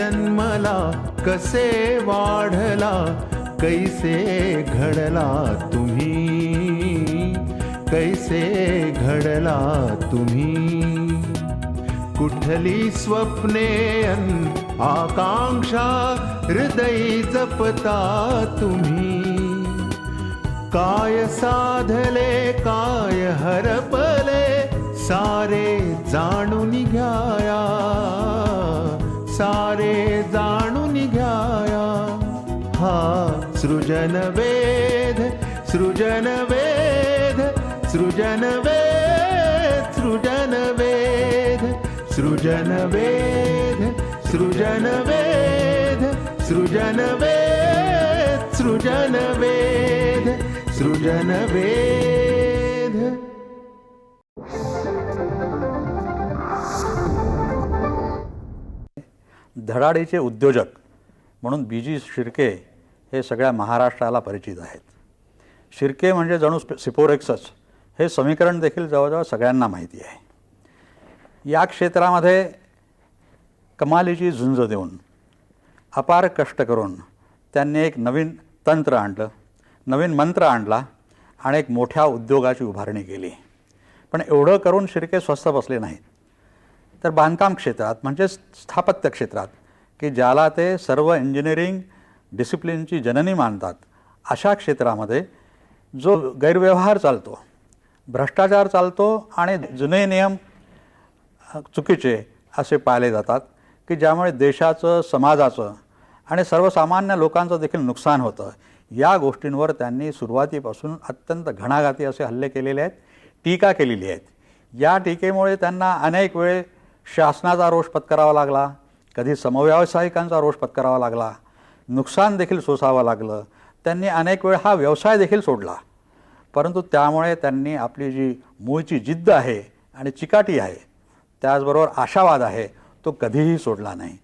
जन्मला, कसे वाढला, कैसे घडला तुम्ही, कैसे घडला तुम्ही. कुठली स्वप्ने आकांक्षा हृदय जपता तुम्ही. काय साधले काय हरपले, सारे जाणून घ्याया, सारे जाणून घ्याया. हा सृजन वेध, सृजन वेध, सृजन वेध, सृजन वेध, सृजन वेध, सृजन वेध, सृजन वेध, सृजन वेध, सृजन वेध. धडाडीचे उद्योजक म्हणून बी.जी. शिर्के हे सगळ्या महाराष्ट्राला परिचित आहेत. शिर्के म्हणजे जणू सिपोरेक्सच हे समीकरण देखील जवळजवळ सगळ्यांना माहिती आहे. या क्षेत्रामध्ये कमालीची झुंज देऊन अपार कष्ट करून त्यांनी एक नवीन तंत्र आणलं, नवीन मंत्र आणला आणि एक मोठ्या उद्योगाची उभारणी केली. पण एवढं करून शिर्के स्वस्थ बसले नाहीत. तर बांधकाम क्षेत्रात म्हणजे स्थापत्य क्षेत्रात, की ज्याला ते सर्व इंजिनिअरिंग डिसिप्लिनची जननी मानतात, अशा क्षेत्रामध्ये जो गैरव्यवहार चालतो, भ्रष्टाचार चालतो आणि जुने नियम चुकीचे असे पाळले जातात, की ज्यामुळे देशाचं, समाजाचं आणि सर्वसामान्य लोकांचं देखील नुकसान होतं. या गोष्टींवर त्यांनी सुरुवातीपासून अत्यंत घणाघाती असे हल्ले केलेले आहेत, टीका केलेली आहेत. या टीकेमुळे त्यांना अनेक वेळ शासनाचा रोष पत्करावा लागला, कधी समव्यावसायिकांचा रोष पत्करावा लागला, नुकसान देखील सोसावं लागलं. त्यांनी अनेक वेळ हा व्यवसाय देखील सोडला. परंतु त्यामुळे त्यांनी आपली जी मूळची जिद्द आहे आणि चिकाटी आहे, त्याचबरोबर आशावाद आहे, तो कधीही सोडला नाही.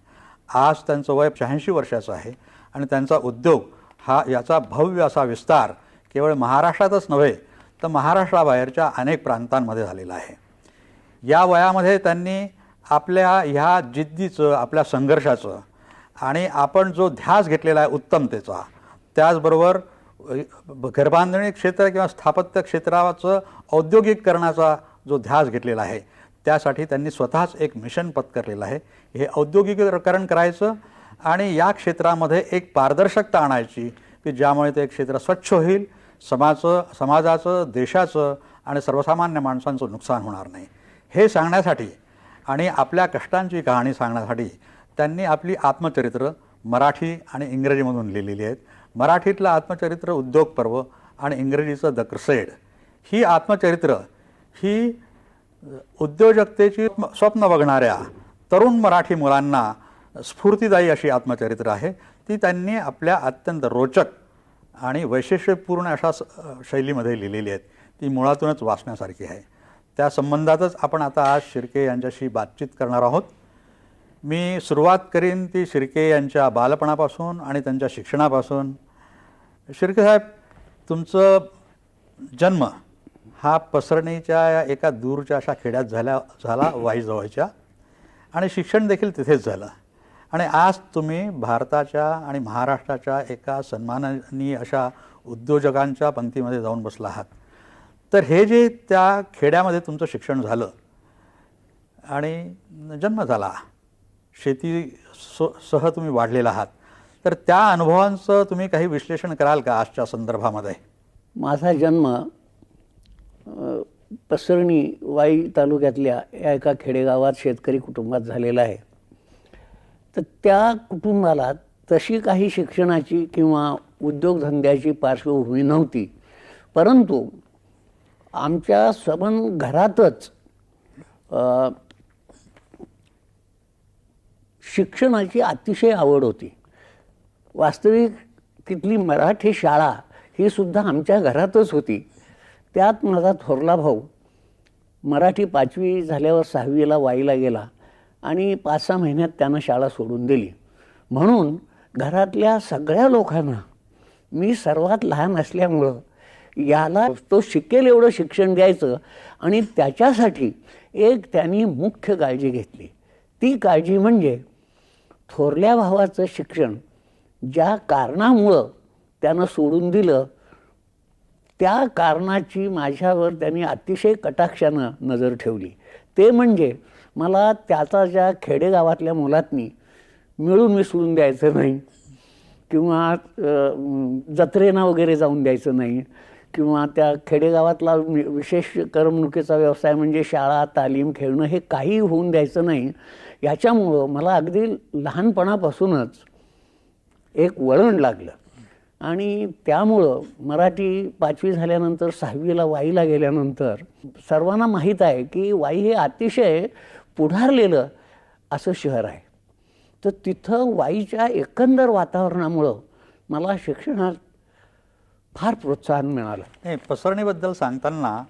आज त्यांचं वय 86 वर्षाचं आहे आणि त्यांचा उद्योग हा याचा भव्य असा विस्तार केवळ महाराष्ट्रातच नव्हे तर महाराष्ट्राबाहेरच्या अनेक प्रांतांमध्ये झालेला आहे. या वयामध्ये त्यांनी आपल्या ह्या जिद्दीचं, आपल्या संघर्षाचं आणि आपण जो ध्यास घेतलेला आहे उत्तमतेचा, त्याचबरोबर घरबांधणी क्षेत्र किंवा स्थापत्य क्षेत्राचं औद्योगिकरणाचा जो ध्यास घेतलेला आहे, त्यासाठी त्यांनी स्वतःच एक मिशन पत्करलेलं आहे. हे औद्योगिकीकरण करायचं आणि या क्षेत्रामध्ये एक पारदर्शकता आणायची, की ज्यामुळे ते क्षेत्र स्वच्छ होईल, समाजाचं, देशाचं आणि सर्वसामान्य माणसांचं नुकसान होणार नाही. हे सांगण्यासाठी आणि आपल्या कष्टांची कहाणी सांगण्यासाठी त्यांनी आपली आत्मचरित्र मराठी आणि इंग्रजीमधून लिहिलेली आहेत. मराठीतलं आत्मचरित्र उद्योग पर्व आणि इंग्रजीचं द क्रुसेड. ही आत्मचरित्र ही उद्योजकतेची स्वप्न बघणाऱ्या तरुण मराठी मुलांना स्फूर्तिदायी अशी आत्मचरित्र आहे. ती त्यांनी आपल्या अत्यंत रोचक आणि वैशिष्ट्यपूर्ण अशा शैलीमध्ये लिहिलेली आहेत. ती मुळातूनच वाचण्यासारखी आहे. त्या संबंधातच आपण आता आज शिर्के यांच्याशी बातचीत करणार आहोत. मी सुरुवात करीन ती शिर्के यांच्या बालपणापासून आणि त्यांच्या शिक्षणापासून. शिर्के साहेब, तुमचं जन्म हा पसरणीच्या एका दूरच्या अशा खेड्यात झाला वाईजवळच्या, आणि शिक्षण देखील तिथेच झालं. आणि आज तुम्ही भारताच्या आणि महाराष्ट्राच्या एका सन्माननीय अशा उद्योजकांच्या पंक्तीमध्ये जाऊन बसला आहात. तर हे जे त्या खेड्यामध्ये तुमचं शिक्षण झालं आणि जन्म झाला, शेती सह तुम्ही वाढलेला आहात, तर त्या अनुभवांचं तुम्ही काही विश्लेषण कराल का आजच्या संदर्भामध्ये? माझा जन्म पसरणी वाई तालुक्यातल्या या एका खेडेगावात शेतकरी कुटुंबात झालेला आहे. तर त्या कुटुंबाला तशी काही शिक्षणाची किंवा उद्योगधंद्याची पार्श्वभूमी नव्हती, परंतु आमच्या सबन घरातच शिक्षणाची अतिशय आवड होती. वास्तविक तिथली मराठी शाळा ही सुद्धा आमच्या घरातच होती. त्यात माझा थोरला भाऊ मराठी 5वी झाल्यावर 6वीला वाईला गेला आणि 5-6 महिन्यात त्यानं शाळा सोडून दिली. म्हणून घरातल्या सगळ्या लोकांना मी सर्वात लहान असल्यामुळं याला तो शिकेल एवढं शिक्षण द्यायचं आणि त्याच्यासाठी एक त्यांनी मुख्य काळजी घेतली. ती काळजी म्हणजे थोरल्या भावाचं शिक्षण ज्या कारणामुळं त्यानं सोडून दिलं त्या कारणाची माझ्यावर त्यांनी अतिशय कटाक्षानं नजर ठेवली. ते म्हणजे मला त्याचा ज्या खेडेगावातल्या मुलांनी मिळून मिसळून द्यायचं नाही किंवा जत्रेनं वगैरे जाऊन द्यायचं नाही किंवा त्या खेडेगावातला विशेष करमणुकीचा व्यवसाय म्हणजे शाळा, तालीम, खेळणं हे काही होऊन द्यायचं नाही. याच्यामुळं मला अगदी लहानपणापासूनच एक वळण लागलं आणि त्यामुळं मराठी 5वी झाल्यानंतर 6वीला वाईला गेल्यानंतर सर्वांना माहीत आहे की वाई हे अतिशय पुढारलेलं असं शहर आहे. तर तिथं वाईच्या एकंदर वातावरणामुळं मला शिक्षणात फार प्रोत्साहन मिळालं. नाही, पसरणीबद्दल सांगताना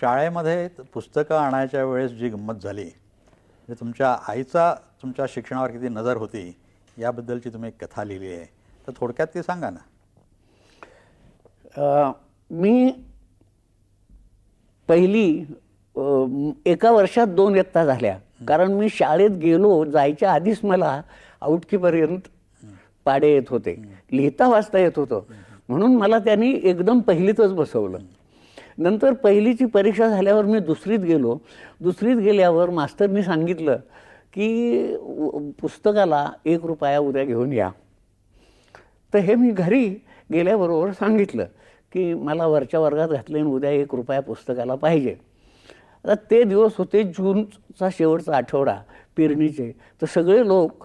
शाळेमध्ये पुस्तकं आणायच्या वेळेस जी गंमत झाली म्हणजे तुमच्या आईचा तुमच्या शिक्षणावर किती नजर होती याबद्दलची तुम्ही एक कथा लिहिली आहे, तर थोडक्यात ती सांगा ना. मी पहिली एका वर्षात 2 इयत्ता झाल्या. कारण मी शाळेत जायच्या आधीच मला आउटकीपर्यंत पाडे येत होते, लिहिता वाचता येत होतं, म्हणून मला त्यांनी एकदम पहिलीतच बसवलं. नंतर पहिलीची परीक्षा झाल्यावर मी दुसरीत गेलो. दुसरीत गेल्यावर मास्तरनी सांगितलं की पुस्तकाला 1 रुपया उद्या घेऊन या. तर हे मी घरी गेल्याबरोबर सांगितलं की मला वरच्या वर्गात घातले आणि उद्या 1 रुपया पुस्तकाला पाहिजे. आता ते दिवस होते जूनचा शेवटचा आठवडा पेरणीचे. तर सगळे लोक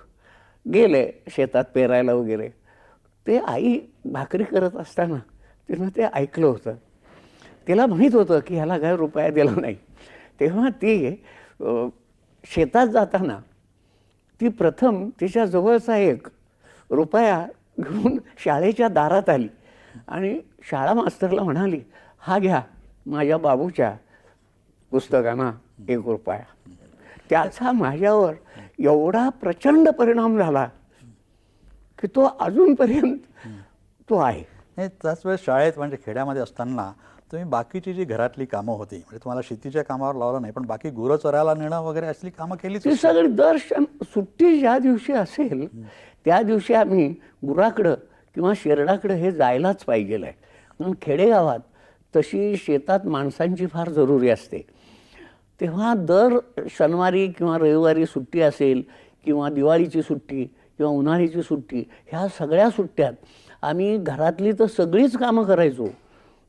गेले शेतात पेरायला वगैरे. ते आई भाकरी करत असताना तिनं ते ऐकलं होतं. तिला माहीत होतं की ह्याला काय रुपया दिला नाही. तेव्हा ती शेतात जाताना ती प्रथम तिच्या जवळचा 1 रुपया घेऊन शाळेच्या दारात आली आणि शाळा मास्तरला म्हणाली, हा घ्या माझ्या बाबूच्या पुस्तकांना 1 रुपया. त्याचा माझ्यावर एवढा प्रचंड परिणाम झाला की तो अजूनपर्यंत तो आहे. नाही, त्याच वेळेस शाळेत म्हणजे खेड्यामध्ये असताना तुम्ही बाकीची जी घरातली कामं होती म्हणजे तुम्हाला शेतीच्या कामावर लावलं नाही, पण बाकी गुरं चरायला नेणं वगैरे असली कामं केलीच. ती सगळी सुट्टी ज्या दिवशी असेल त्या दिवशी आम्ही गुराकडं किंवा शेरडाकडं हे जायलाच पाहिजे आहे. कारण खेडेगावात तशी शेतात माणसांची फार जरुरी असते. तेव्हा दर शनिवारी किंवा रविवारी सुट्टी असेल किंवा दिवाळीची सुट्टी किंवा उन्हाळ्याची सुट्टी, ह्या सगळ्या सुट्ट्यात आम्ही घरातली तर सगळीच कामं करायचो.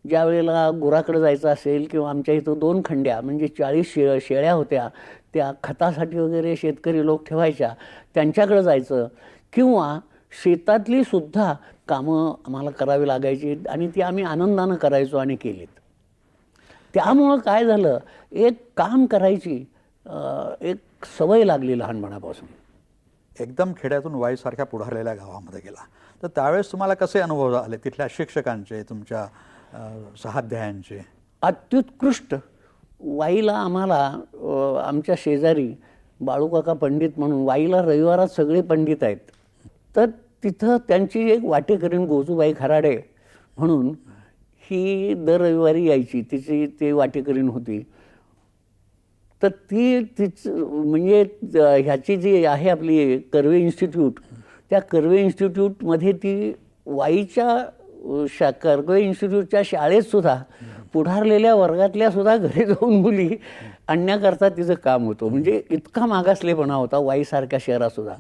ज्या वेळेला गुराकडे जायचं असेल किंवा आमच्या इथं 2 खंड्या म्हणजे 40 शेळ्या होत्या, त्या खतासाठी वगैरे शेतकरी लोक ठेवायच्या, त्यांच्याकडे जायचं किंवा शेतातली सुद्धा कामं आम्हाला करावी लागायची आणि ती आम्ही आनंदानं करायचो आणि केलीत. त्यामुळं काय झालं, एक काम करायची एक सवय लागली लहानपणापासून. एकदम खेड्यातून वाईसारख्या पुढारलेल्या गावामध्ये गेला, तर त्यावेळेस तुम्हाला कसे अनुभव आले तिथल्या शिक्षकांचे, तुमच्या सहाध्यायांचे? अत्युत्कृष्ट. वाईला आम्हाला आमच्या शेजारी बाळूकाका पंडित म्हणून, वाईला रविवारात सगळे पंडित आहेत, तर तिथं त्यांची एक वाटेकरीण गोजूबाई खराडे म्हणून ही दर रविवारी यायची. तिची ते वाटेकरीण होती. तर ती म्हणजे ह्याची जी आहे आपली कर्वे इन्स्टिट्यूट, त्या कर्वे इन्स्टिट्यूटमध्ये ती वाईच्या कर्वे इन्स्टिट्यूटच्या शाळेतसुद्धा पुढारलेल्या वर्गातल्या सुद्धा घरी जाऊन मुली आणण्याकरता तिचं काम होतं. म्हणजे इतका मागासलेपणा होता वाईसारख्या शहरातसुद्धा.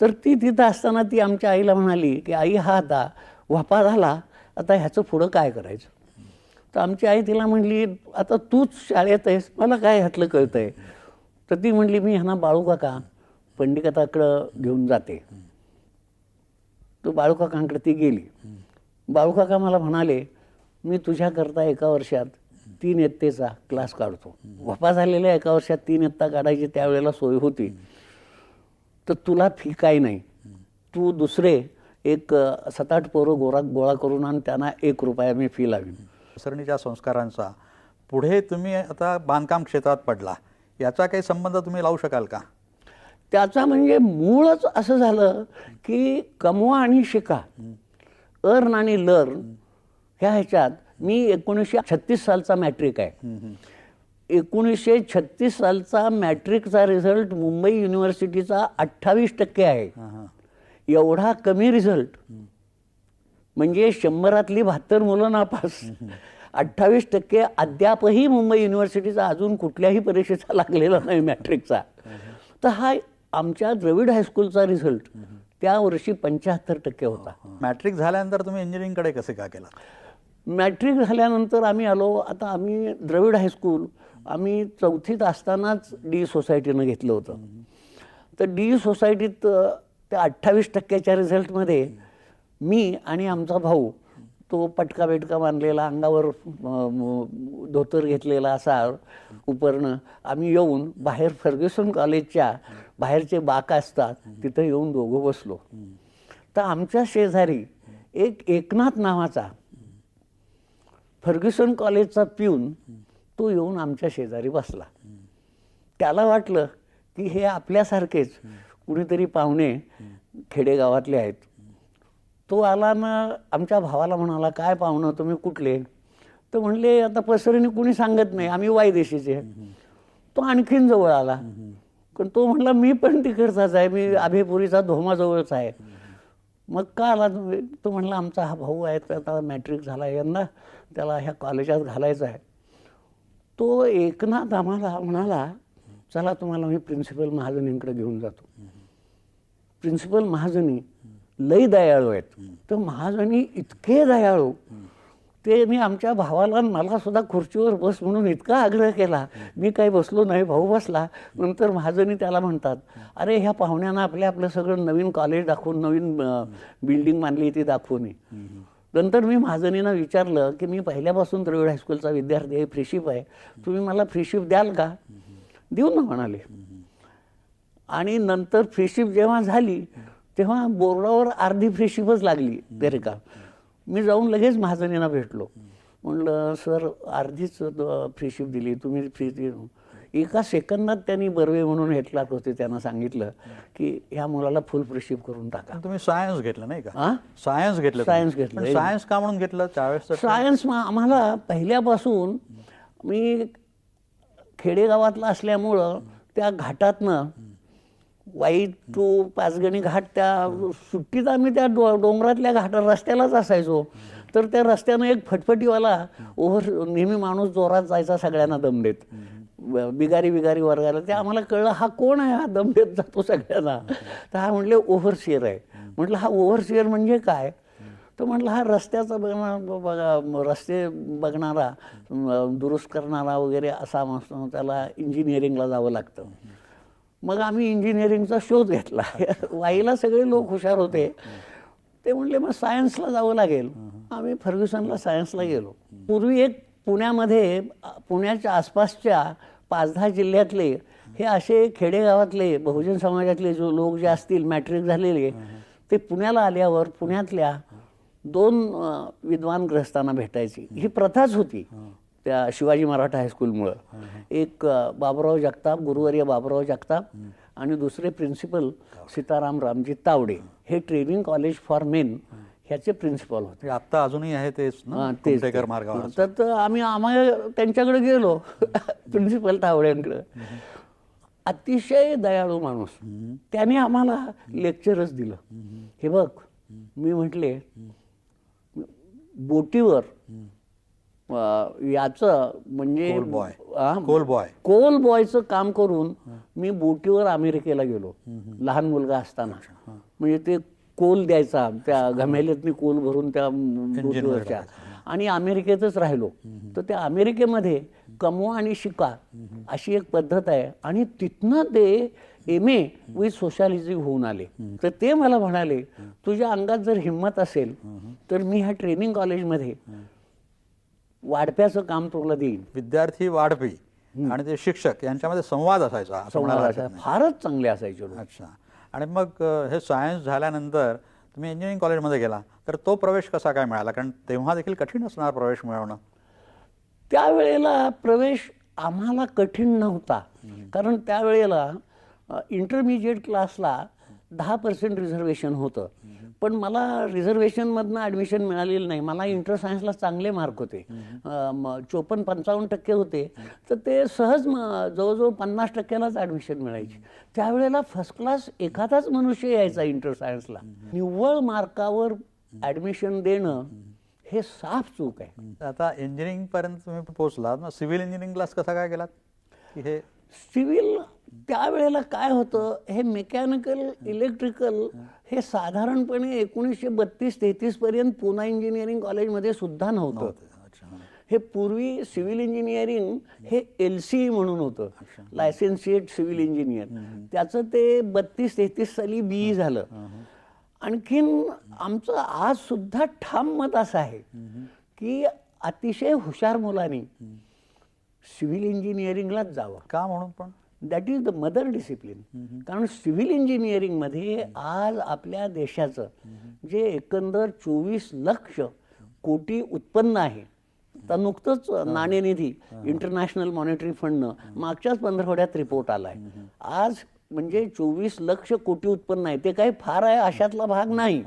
तर ती तिथं असताना ती आमच्या आईला म्हणाली की आई, हा आता वापा झाला, आता ह्याचं पुढं काय करायचं? तर आमची आई तिला म्हणली, आता तूच शाळेत आहेस, मला काय ह्यातलं कळतं आहे? तर ती म्हणली, मी ह्यांना बाळूकाका पंडिताकडं घेऊन जाते. तो बाळूकाकांकडे ती गेली. बाळूकाका मला म्हणाले, मी तुझ्याकरता एका वर्षात 3 इयत्तेचा क्लास काढतो. वापा झालेल्या एका वर्षात 3 इयत्ता काढायची त्यावेळेला सोय होती. तर तुला फी काही नाही, तू दुसरे एक 7-8 पोरं गोळा करून आणि त्यांना 1 रुपया मी फी लावीन. पसरणीच्या संस्कारांचा पुढे तुम्ही आता बांधकाम क्षेत्रात पडला, याचा काही संबंध तुम्ही लावू शकाल का? त्याचा म्हणजे मूळच असं झालं की कमवा आणि शिका, अर्न आणि लर्न ह्या ह्याच्यात मी 1936 सालचा मॅट्रिक आहे. 1936 सालचा मॅट्रिकचा रिझल्ट मुंबई युनिव्हर्सिटीचा 28% आहे. एवढा कमी रिझल्ट म्हणजे 100रातली 72 मुलं नापास. 28% अद्यापही मुंबई युनिव्हर्सिटीचा अजून कुठल्याही परीक्षेचा लागलेला नाही मॅट्रिकचा. तर हा आमच्या द्रविड हायस्कूलचा रिझल्ट त्या वर्षी 75% होता. मॅट्रिक झाल्यानंतर तुम्ही इंजिनिअरिंगकडे कसे का केला? मॅट्रिक झाल्यानंतर आम्ही आलो. आता आम्ही द्रविड हायस्कूल आम्ही 4थीत असतानाच डी सोसायटीनं घेतलं होतं. तर डी सोसायटीत त्या 28%च्या रिझल्टमध्ये मी आणि आमचा भाऊ, तो पटका बेटका बांधलेला, अंगावर धोतर घेतलेला असा उपरणं, आम्ही येऊन बाहेर फर्ग्युसन कॉलेजच्या बाहेरचे बाक असतात तिथं येऊन दोघं बसलो. तर आमच्या शेजारी एक एकनाथ नावाचा फर्ग्युसन कॉलेजचा पिऊन तो येऊन आमच्या शेजारी बसला. त्याला वाटलं की हे आपल्यासारखेच कुणीतरी पाहुणे खेडेगावातले आहेत. तो आला ना आमच्या भावाला म्हणाला, काय पाहुणं तुम्ही कुठले? तर म्हणले आता पसरीने कुणी सांगत नाही, आम्ही वायदेशीचे. तो आणखीन जवळ आला, पण तो म्हणला मी पण तिकडचाच आहे, मी अभेपुरीचा धोमाजवळच आहे. मग का आला तुम्ही? तो म्हणला आमचा हा भाऊ आहे, तर आता मॅट्रिक झाला, यांना त्याला ह्या कॉलेजात घालायचं आहे. तो एकनाथ आम्हाला म्हणाला, चला तुम्हाला मी प्रिन्सिपल महाजनींकडे घेऊन जातो. प्रिन्सिपल महाजनी लई दयाळू आहेत. तर महाजनी इतके दयाळू, ते मी आमच्या भावाला मला सुद्धा खुर्चीवर बस म्हणून इतका आग्रह केला, मी काही बसलो नाही, भाऊ बसला. नंतर महाजनी त्याला म्हणतात, अरे ह्या पाहुण्यांना आपलं सगळं नवीन कॉलेज दाखवून, नवीन बिल्डिंग बांधली ती दाखवून ये. नंतर मी महाजनींना विचारलं की मी पहिल्यापासून द्रविड हायस्कूलचा विद्यार्थी आहे, फ्रीशिप आहे, तुम्ही मला फ्रीशिप द्याल का? देऊ ना म्हणाले. आणि नंतर फ्रीशिप जेव्हा झाली तेव्हा बोर्डावर अर्धी फ्रीशिपच लागली तरी का. मी जाऊन लगेच महाजनींना भेटलो. म्हणलं सर अर्धीच फ्रीशिप दिली तुम्ही, फ्री. एका सेकंदात त्यांनी बर्वे म्हणून हेटलाक होते, त्यांना सांगितलं की ह्या मुलाला फुल फ्रीशिप करून टाका. तुम्ही सायन्स घेतलं नाही का? हां, सायन्स घेतलं. सायन्स घेतलं. सायन्स का म्हणून घेतलं त्यावेळेस? सायन्स आम्हाला पहिल्यापासून, मी खेडेगावातला असल्यामुळं त्या घाटातनं वाई टू पाचगणी घाट, त्या सुट्टीत आम्ही त्या डोंगरातल्या घाटात रस्त्यालाच असायचो. तर त्या रस्त्यानं एक फटफटीवाला नेहमी माणूस जोरात जायचा, सगळ्यांना दम देत, बिगारी वर्गाला. ते आम्हाला कळलं हा कोण आहे, हा दम देत जातो सगळ्यांना. तर हा म्हटले ओव्हरसिअर आहे. म्हटलं हा ओव्हरसिअर म्हणजे काय? तर म्हटलं हा रस्त्याचा रस्ते बघणारा, दुरुस्त करणारा वगैरे असा मस्त, त्याला इंजिनिअरिंगला जावं लागतं. मग आम्ही इंजिनिअरिंगचा शोध घेतला. वाईला सगळे लोक हुशार होते. ते म्हणले मग सायन्सला जावं लागेल. आम्ही फर्ग्युसनला सायन्सला गेलो. पूर्वी एक पुण्यामध्ये, पुण्याच्या आसपासच्या 5-10 जिल्ह्यातले हे असे खेडेगावातले बहुजन समाजातले जो लोक जे असतील मॅट्रिक झालेले, ते पुण्याला आल्यावर पुण्यातल्या 2 विद्वान ग्रस्तांना भेटायची ही प्रथाच होती त्या शिवाजी मराठा हायस्कूलमुळं. एक बाबुराव जगताप, गुरुवर्य बाबुराव जगताप, आणि दुसरे प्रिन्सिपल सीताराम रामजी तावडे, हे ट्रेनिंग कॉलेज फॉर मेन ह्याचे प्रिन्सिपल होते. आता अजूनही आहे तेच ना, कुमठेकर मार्गावर. तर आम्ही त्यांच्याकडे गेलो प्रिन्सिपल तावड्यांकडे. अतिशय दयाळू माणूस. त्याने आम्हाला लेक्चरच दिलं. हे बघ, मी म्हटले बोटीवर याचं म्हणजे कोल बॉयचं काम करून मी बोटीवर अमेरिकेला गेलो लहान मुलगा असताना. म्हणजे ते कोल द्यायचा, त्या घमेल्यातनी कोल भरून त्या बोटीवरच्या, आणि अमेरिकेतच राहिलो. तर त्या अमेरिकेमध्ये कमवा आणि शिका अशी एक पद्धत आहे. आणि तिथनं ते MA विथ सोशॅलिझम होऊन आले. तर ते मला म्हणाले, तुझ्या अंगात जर हिंमत असेल तर मी ह्या ट्रेनिंग कॉलेजमध्ये वाढप्याचं काम तुला देईन. विद्यार्थी वाढपी आणि ते शिक्षक यांच्यामध्ये संवाद असायचा. फारच चांगले असायचे. अच्छा. आणि मग हे सायन्स झाल्यानंतर तुम्ही इंजिनिअरिंग कॉलेजमध्ये गेला, तर तो प्रवेश कसा काय मिळाला? कारण तेव्हा देखील कठीण असणार प्रवेश मिळवणं. त्यावेळेला प्रवेश आम्हाला कठीण नव्हता, कारण त्यावेळेला इंटरमिजिएट क्लासला 10% रिझर्वेशन होतं. पण मला रिझर्वेशनमधनं ॲडमिशन मिळालेलं नाही. मला इंटर सायन्सला चांगले मार्क होते, 54-55% होते. तर ते सहज जवळजवळ 50%लाच ॲडमिशन मिळायची. त्यावेळेला फर्स्ट क्लास एखादाच मनुष्य यायचा इंटर सायन्सला. निव्वळ मार्कावर ॲडमिशन देणं हे साफ चूक आहे. आता इंजिनिअरिंगपर्यंत तुम्ही पोहोचलात, मग सिव्हिल इंजिनिअरिंग क्लास कसा काय गेलात की हे सिव्हिल त्यावेळेला काय होतं, हे मेकॅनिकल इलेक्ट्रिकल हे साधारणपणे 1932-33 पर्यंत पुणे इंजिनिअरिंग कॉलेजमध्ये सुद्धा नव्हतं. अच्छा. हे पूर्वी सिव्हिल इंजिनिअरिंग हे LCE म्हणून होतं, लायसेन्शिएट सिव्हिल इंजिनियर. त्याचं ते 32-33 साली BE झालं. आणखीन आमचं आज सुद्धा ठाम मत असं आहे की अतिशय हुशार मुलांनी सिव्हिल इंजिनिअरिंगलाच जावं. का म्हणून पण that is the mother discipline. कारण सिव्हिल इंजिनिअरिंगमध्ये आज आपल्या देशाचं जे एकंदर 24 लक्ष कोटी उत्पन्न आहे, तर नुकतंच नाणेनिधी इंटरनॅशनल मॉनिटरी फंडनं मागच्याच पंधरवड्यात रिपोर्ट आला आहे. आज म्हणजे 24 लक्ष कोटी उत्पन्न आहे. ते काही फार आहे अशातला भाग नाही.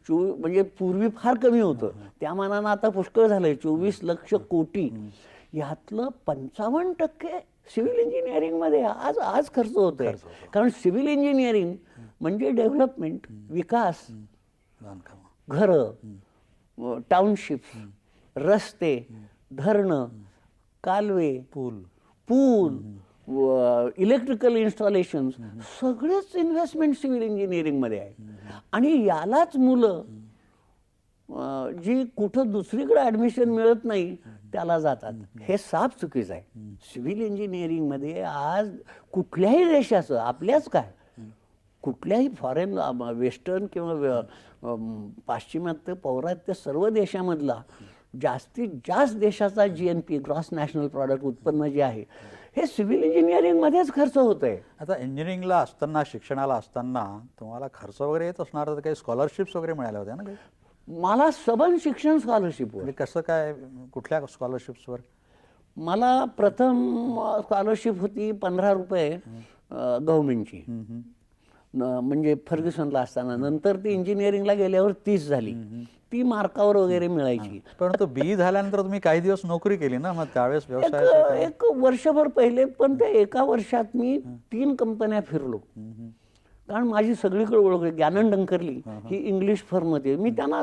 म्हणजे पूर्वी फार कमी होतं, त्या मानानं आता पुष्कळ झालंय. 24 लक्ष कोटी यातलं 55% सिव्हिल इंजिनिअरिंगमध्ये आज खर्च होतोय. कारण सिव्हिल इंजिनिअरिंग म्हणजे डेव्हलपमेंट, विकास, घरं, टाउनशिप्स, रस्ते, धरणं, कालवे, पूल, इलेक्ट्रिकल इन्स्टॉलेशन, सगळेच इन्व्हेस्टमेंट सिव्हिल इंजिनिअरिंगमध्ये आहे. आणि यालाच मुलं जी कुठं दुसरीकडे ॲडमिशन मिळत नाही त्याला जातात. हे साफ चुकीचं आहे. सिव्हिल इंजिनिअरिंगमध्ये आज कुठल्याही देशाचं, आपल्याच काय, कुठल्याही फॉरेन वेस्टर्न किंवा पाश्चिमात्य पौर्वात्य सर्व देशामधला जास्तीत जास्त देशाचा GNP ग्रॉस नॅशनल प्रॉडक्ट उत्पन्न जे आहे हे सिव्हिल इंजिनिअरिंगमध्येच खर्च होत आहे. आता इंजिनिअरिंगला असताना, शिक्षणाला असताना तुम्हाला खर्च वगैरे येत असणार, तर काही स्कॉलरशिप्स वगैरे मिळाल्या होत्या ना काही? मला सबन शिक्षण स्कॉलरशिपवर. म्हणजे कसं काय, कुठल्या स्कॉलरशिप्सवर? मला प्रथम स्कॉलरशिप होती 15 रुपये गव्हर्नमेंटची, म्हणजे फर्ग्युसनला असताना. नंतर ती इंजिनिअरिंगला गेल्यावर 30 झाली. ती मार्कावर वगैरे मिळायची. परंतु BE झाल्यानंतर तुम्ही काही दिवस नोकरी केली ना, मग त्यावेळेस व्यवसाय एक वर्षभर पहिले. पण त्या एका वर्षात मी 3 कंपन्या फिरलो. कारण माझी सगळीकडे ओळख आहे. ज्ञानन डंकर्ली ही इंग्लिश फर्म होती. मी त्यांना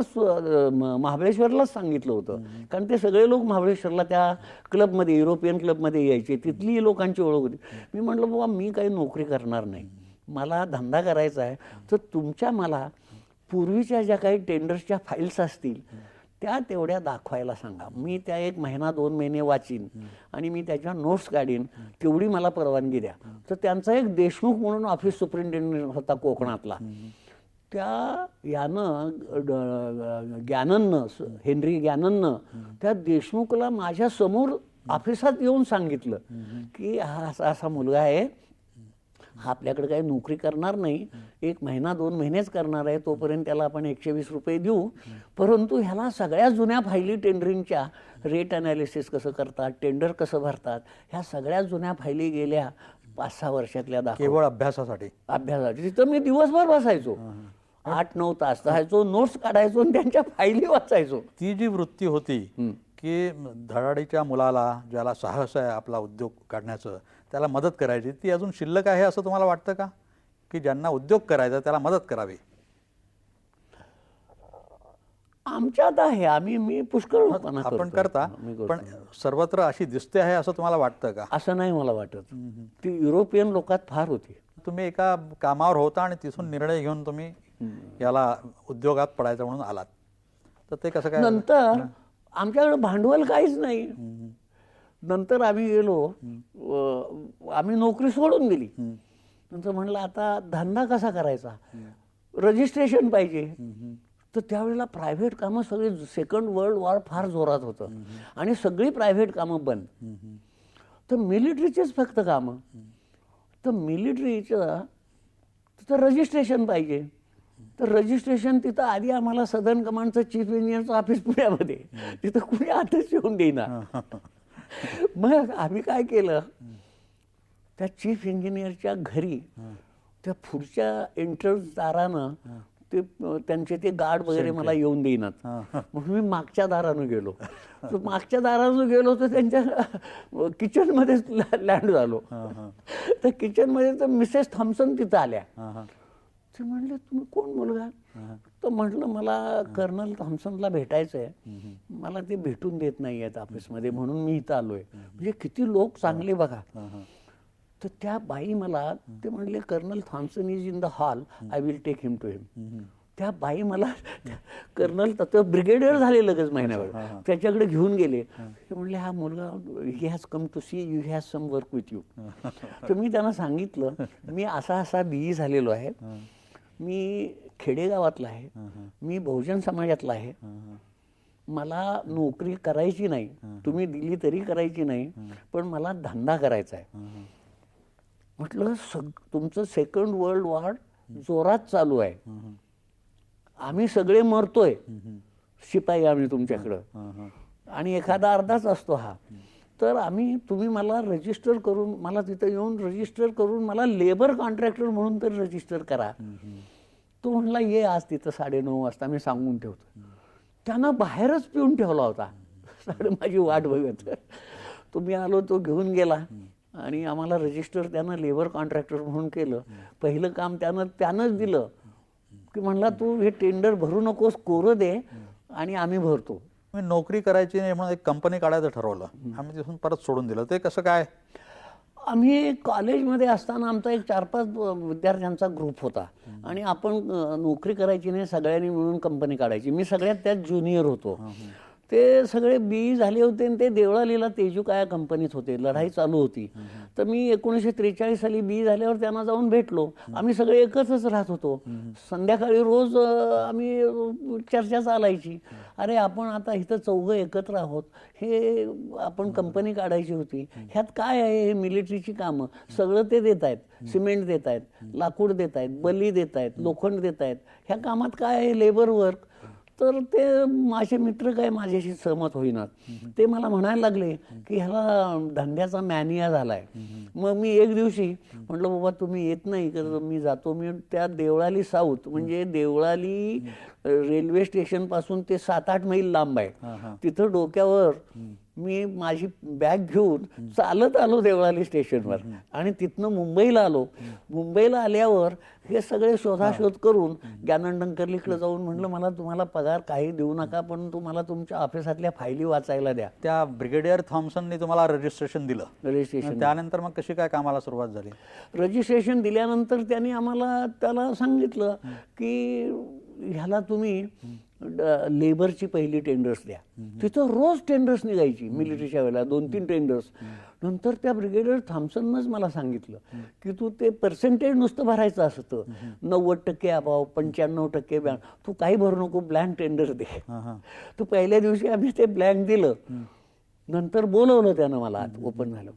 महाबळेश्वरलाच सांगितलं होतं, कारण ते सगळे लोक महाबळेश्वरला त्या क्लबमध्ये, युरोपियन क्लबमध्ये यायचे. तिथली लोकांची ओळख होती. मी म्हटलं बाबा मी काही नोकरी करणार नाही, मला धंदा करायचा आहे. तर तुमच्या मला पूर्वीच्या ज्या काही टेंडर्सच्या फाईल्स असतील त्या तेवढ्या दाखवायला सांगा. मी त्या 1 महिना 2 महिने वाचीन आणि मी त्याच्या नोट्स काढीन, तेवढी मला परवानगी द्या. तर त्यांचा एक देशमुख म्हणून ऑफिस सुपरिंटेंडंट होता कोकणातला. त्या ज्ञानननं, हेनरी ज्ञानननं त्या देशमुखला माझ्या समोर ऑफिसात येऊन सांगितलं की हा असा असा मुलगा आहे, हा आपल्याकडे काही नोकरी करणार नाही, 1 महिना 2 महिनेच करणार आहे, तोपर्यंत त्याला आपण 120 रुपये देऊ. परंतु ह्याला सगळ्या जुन्या फायली टेंडरिंगच्या, रेट अनालिसिस कसं करतात, टेंडर कसं भरतात, ह्या सगळ्या जुन्या फायली गेल्या 5-6 वर्षातल्या दाखव. केवळ अभ्यासासाठी. तिथं मी दिवसभर बसायचो, 8-9 तास राहायचो, नोट्स काढायचो आणि त्यांच्या फायली वाचायचो. ती जी वृत्ती होती की धडाडीच्या मुलाला, ज्याला साहस आहे आपला उद्योग काढण्याचं, त्याला मदत करायची, ती अजून शिल्लक आहे असं तुम्हाला वाटतं का, की ज्यांना उद्योग करायचा त्याला मदत करावी? आमच्यात आहे. मी पुष्कळ आपण करता, पण सर्वत्र अशी दिसते आहे असं तुम्हाला वाटतं का? असं नाही मला वाटत. ती युरोपियन लोकात फार होती. तुम्ही एका कामावर होता आणि तिथून निर्णय घेऊन तुम्ही याला उद्योगात पडायचं म्हणून आलात, तर ते कसं काय? नंतर आमच्याकडे भांडवल काहीच नाही. नंतर आम्ही गेलो, आम्ही नोकरी सोडून दिली. नंतर म्हणलं आता धंदा कसा करायचा, रजिस्ट्रेशन पाहिजे. तर त्यावेळेला प्रायव्हेट कामं सगळी, सेकंड वर्ल्ड वॉर फार जोरात होतं आणि सगळी प्रायव्हेट कामं बंद. तर मिलिटरीचेच फक्त कामं. तर मिलिटरीचं तिथं रजिस्ट्रेशन पाहिजे. तर रजिस्ट्रेशन तिथं आधी आम्हाला सदर्न कमांडचं चीफ इंजिनियरचं ऑफिस पुण्यामध्ये, तिथं कुणी आताच येऊन देईना. मग आम्ही काय केलं, त्या चीफ इंजिनियरच्या घरी त्या पुढच्या एंट्रन्स दारानं ते त्यांचे ते गार्ड वगैरे मला येऊन देईनात. म्हणून मी मागच्या दारानं गेलो. तर मागच्या दारानं गेलो तर त्यांच्या किचनमध्येच लँड झालो. तर किचनमध्ये तर मिसेस थॉम्सन तिथं आल्या. ते म्हणले तुम्ही कोण मुलगा? तर म्हटलं मला कर्नल थॉम्सनला भेटायचं आहे, मला ते भेटून देत नाही आहेत ऑफिसमध्ये, म्हणून मी इथं आलोय. म्हणजे किती लोक चांगले बघा. तर त्या बाई मला ते म्हणले colonel Thomson is in the hall, I will take him to him. त्या बाई मला कर्नल तर ब्रिगेडियर झाले लगेच महिन्यावर, त्याच्याकडे घेऊन गेले. ते म्हणले हा मुलगा he has come to see you, has some work with you. तर मी त्यांना सांगितलं मी असा असा BE झालेलो आहे, मी खेडेगावातला आहे, मी बहुजन समाजातला आहे, मला नोकरी करायची नाही, तुम्ही दिली तरी करायची नाही, पण मला धंदा करायचा आहे. म्हटलं तुमचं सेकंड वर्ल्ड वॉर जोरात चालू आहे, आम्ही सगळे मरतोय, शिपाई आम्ही तुमच्याकडं, आणि एखादा अर्धाच असतो हा, तर तुम्ही मला रजिस्टर करून, मला तिथं येऊन रजिस्टर करून मला लेबर कॉन्ट्रॅक्टर म्हणून तर रजिस्टर करा. तो म्हणला ये आज तिथं 9:30 वाजता, मी सांगून ठेवतो. त्यानं बाहेरच पिऊन ठेवला होता माझी वाट बघत. तो मी आलो, तो घेऊन गेला आणि आम्हाला रजिस्टर त्यानं लेबर कॉन्ट्रॅक्टर म्हणून केलं. पहिलं काम त्यानंच दिलं की म्हणला तू हे टेंडर भरू नकोस, कोरं दे आणि आम्ही भरतो. मी नोकरी करायची नाही म्हणून एक कंपनी काढायचं ठरवलं, आम्ही तिथून परत सोडून दिलं. ते कसं काय? आम्ही कॉलेजमध्ये असताना आमचा एक 4-5 विद्यार्थ्यांचा ग्रुप होता आणि आपण नोकरी करायची नाही, सगळ्यांनी मिळून कंपनी काढायची. मी सगळ्यात त्यात ज्युनियर होतो. ते सगळे BE झाले होते आणि ते देवळालीला तेजूकाया कंपनीत होते, लढाई चालू होती. तर मी 1943 साली BE झाल्यावर त्यांना जाऊन भेटलो. आम्ही सगळे एकत्रच राहत होतो. संध्याकाळी रोज आम्ही चर्चा चालायची, अरे आपण आता इथं 4 एकत्र आहोत, हे आपण कंपनी काढायची होती, ह्यात काय आहे, हे मिलिटरीची कामं सगळं ते देत आहेत, सिमेंट देत आहेत, लाकूड देत आहेत, बली देत आहेत, लोखंड देत आहेत, ह्या कामात काय आहे, लेबर वर्क. तर ते माझे मित्र काय माझ्याशी सहमत होईनात. ते मला म्हणायला लागले की ह्याला धंद्याचा मॅनिया झालाय. मग मी एक दिवशी म्हटलं बाबा तुम्ही येत नाही तर मी जातो. मी त्या देवळाली साऊथ, म्हणजे देवळाली रेल्वे स्टेशन पासून ते 7-8 मैल लांब आहे, तिथं डोक्यावर मी माझी बॅग घेऊन चालत आलो देवळाली स्टेशनवर आणि तिथनं मुंबईला आलो. मुंबईला आल्यावर हे सगळे शोधाशोध करून ज्ञानंडकर्लीकडे जाऊन म्हटलं मला तुम्हाला पगार काही देऊ नका, पण तुम्हाला तुमच्या ऑफिसातल्या फायली वाचायला द्या. त्या ब्रिगेडियर थॉम्सननी तुम्हाला रजिस्ट्रेशन दिलं. रजिस्ट्रेशन त्यानंतर मग कशी काय कामाला सुरुवात झाली? रजिस्ट्रेशन दिल्यानंतर त्यांनी त्याला सांगितलं की ह्याला तुम्ही लेबरची पहिली टेंडर्स द्या. तिथं रोज टेंडर्स निघायची मिलिटरीच्या वेळेला, 2-3 टेंडर्स. नंतर त्या ब्रिगेडियर थॉम्सननंच मला सांगितलं की तू ते पर्सेंटेज नुसतं भरायचं असतं, 90% अभाव, 95%, तू काही भरू नको, ब्लँक टेंडर दे. तर पहिल्या दिवशी आम्ही ते ब्लँक दिलं. नंतर बोलवलं त्यानं मला, ओपन झालं.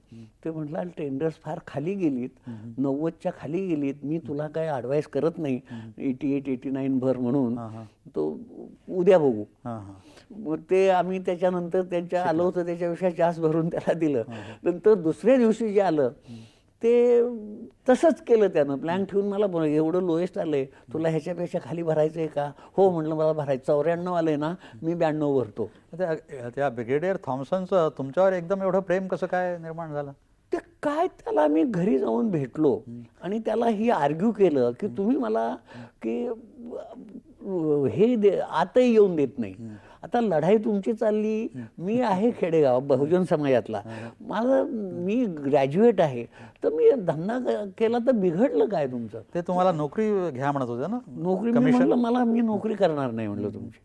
ते म्हटलं टेंडर्स फार खाली गेलीत, 90च्या खाली गेलीत, मी तुला काय ॲडवाईस करत नाही, 88-89 भर म्हणून, तो उद्या बघू. मग ते आम्ही त्याच्यानंतर त्यांच्या आलं होतं त्याच्यापेक्षा जास्त भरून त्याला दिलं. नंतर दुसऱ्या दिवशी जे आलं ते तसंच केलं त्यानं, ब्लँक ठेवून मला बोल एवढं लोएस्ट आलंय, तुला ह्याच्यापेक्षा खाली भरायचं आहे का? हो म्हणलं मला भरायचं. 94 आलंय ना, मी 92 भरतो. त्या ब्रिगेडियर थॉम्सनचं तुमच्यावर एकदम एवढं प्रेम कसं काय निर्माण झालं? ते काय, त्याला मी घरी जाऊन भेटलो आणि त्याला ही आर्ग्यू केलं की तुम्ही मला की हे आताही येऊन देत नाही, आता लढाई तुमची चालली, मी आहे खेडेगाव बहुजन समाजातला, मी ग्रॅज्युएट आहे, तर मी धंदा केला तर बिघडलं काय तुमचं? ते तुम्हाला नोकरी घ्या म्हणत होते ना? नोकरी म्हटलं मी नोकरी करणार नाही म्हणलं तुमची,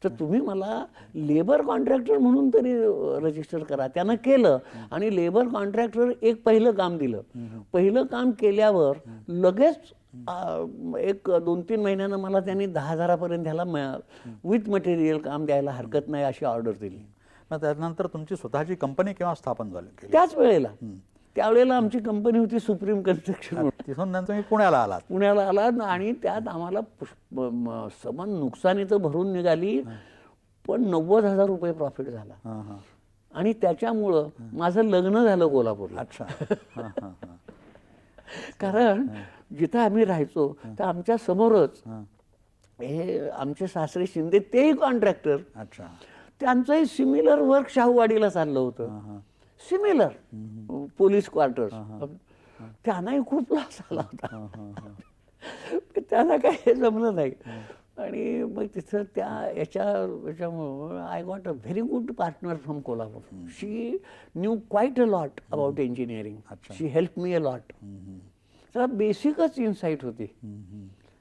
तर तुम्ही मला लेबर कॉन्ट्रॅक्टर म्हणून तरी रजिस्टर करा. त्यानं केलं आणि लेबर कॉन्ट्रॅक्टर एक पहिलं काम दिलं. पहिलं काम केल्यावर लगेच 1-2-3 महिन्यानं मला त्यांनी 10,000पर्यंत ह्याला विथ मटेरियल काम द्यायला हरकत नाही अशी ऑर्डर दिली. मग त्यानंतर तुमची स्वतःची कंपनी केव्हा स्थापन झाली? त्याच वेळेला. त्यावेळेला आमची कंपनी होती सुप्रीम कन्स्ट्रक्शन. तिथून नंतर तुम्ही पुण्याला आलात आणि त्यात आम्हाला समान नुकसानी तर भरून निघाली, पण 90,000 रुपये प्रॉफिट झाला. आणि त्याच्यामुळं माझं लग्न झालं कोल्हापूरला. अच्छा. कारण जिथं आम्ही राहायचो तर आमच्या समोरच हे आमचे सासरे शिंदे तेही कॉन्ट्रॅक्टर, अच्छा. त्यांचंही सिमिलर वर्क शाहूवाडीला चाललं होतं, सिमिलर पोलीस क्वार्टर्स. त्यांनाही खूप लॉस आला होता, त्यांना काही जमलं नाही. आणि मग तिथं याच्यामुळं I got a very good partner from Kolhapur. She knew quiet a lot about engineering. She help me a lot. तर बेसिकच इन्साईट होती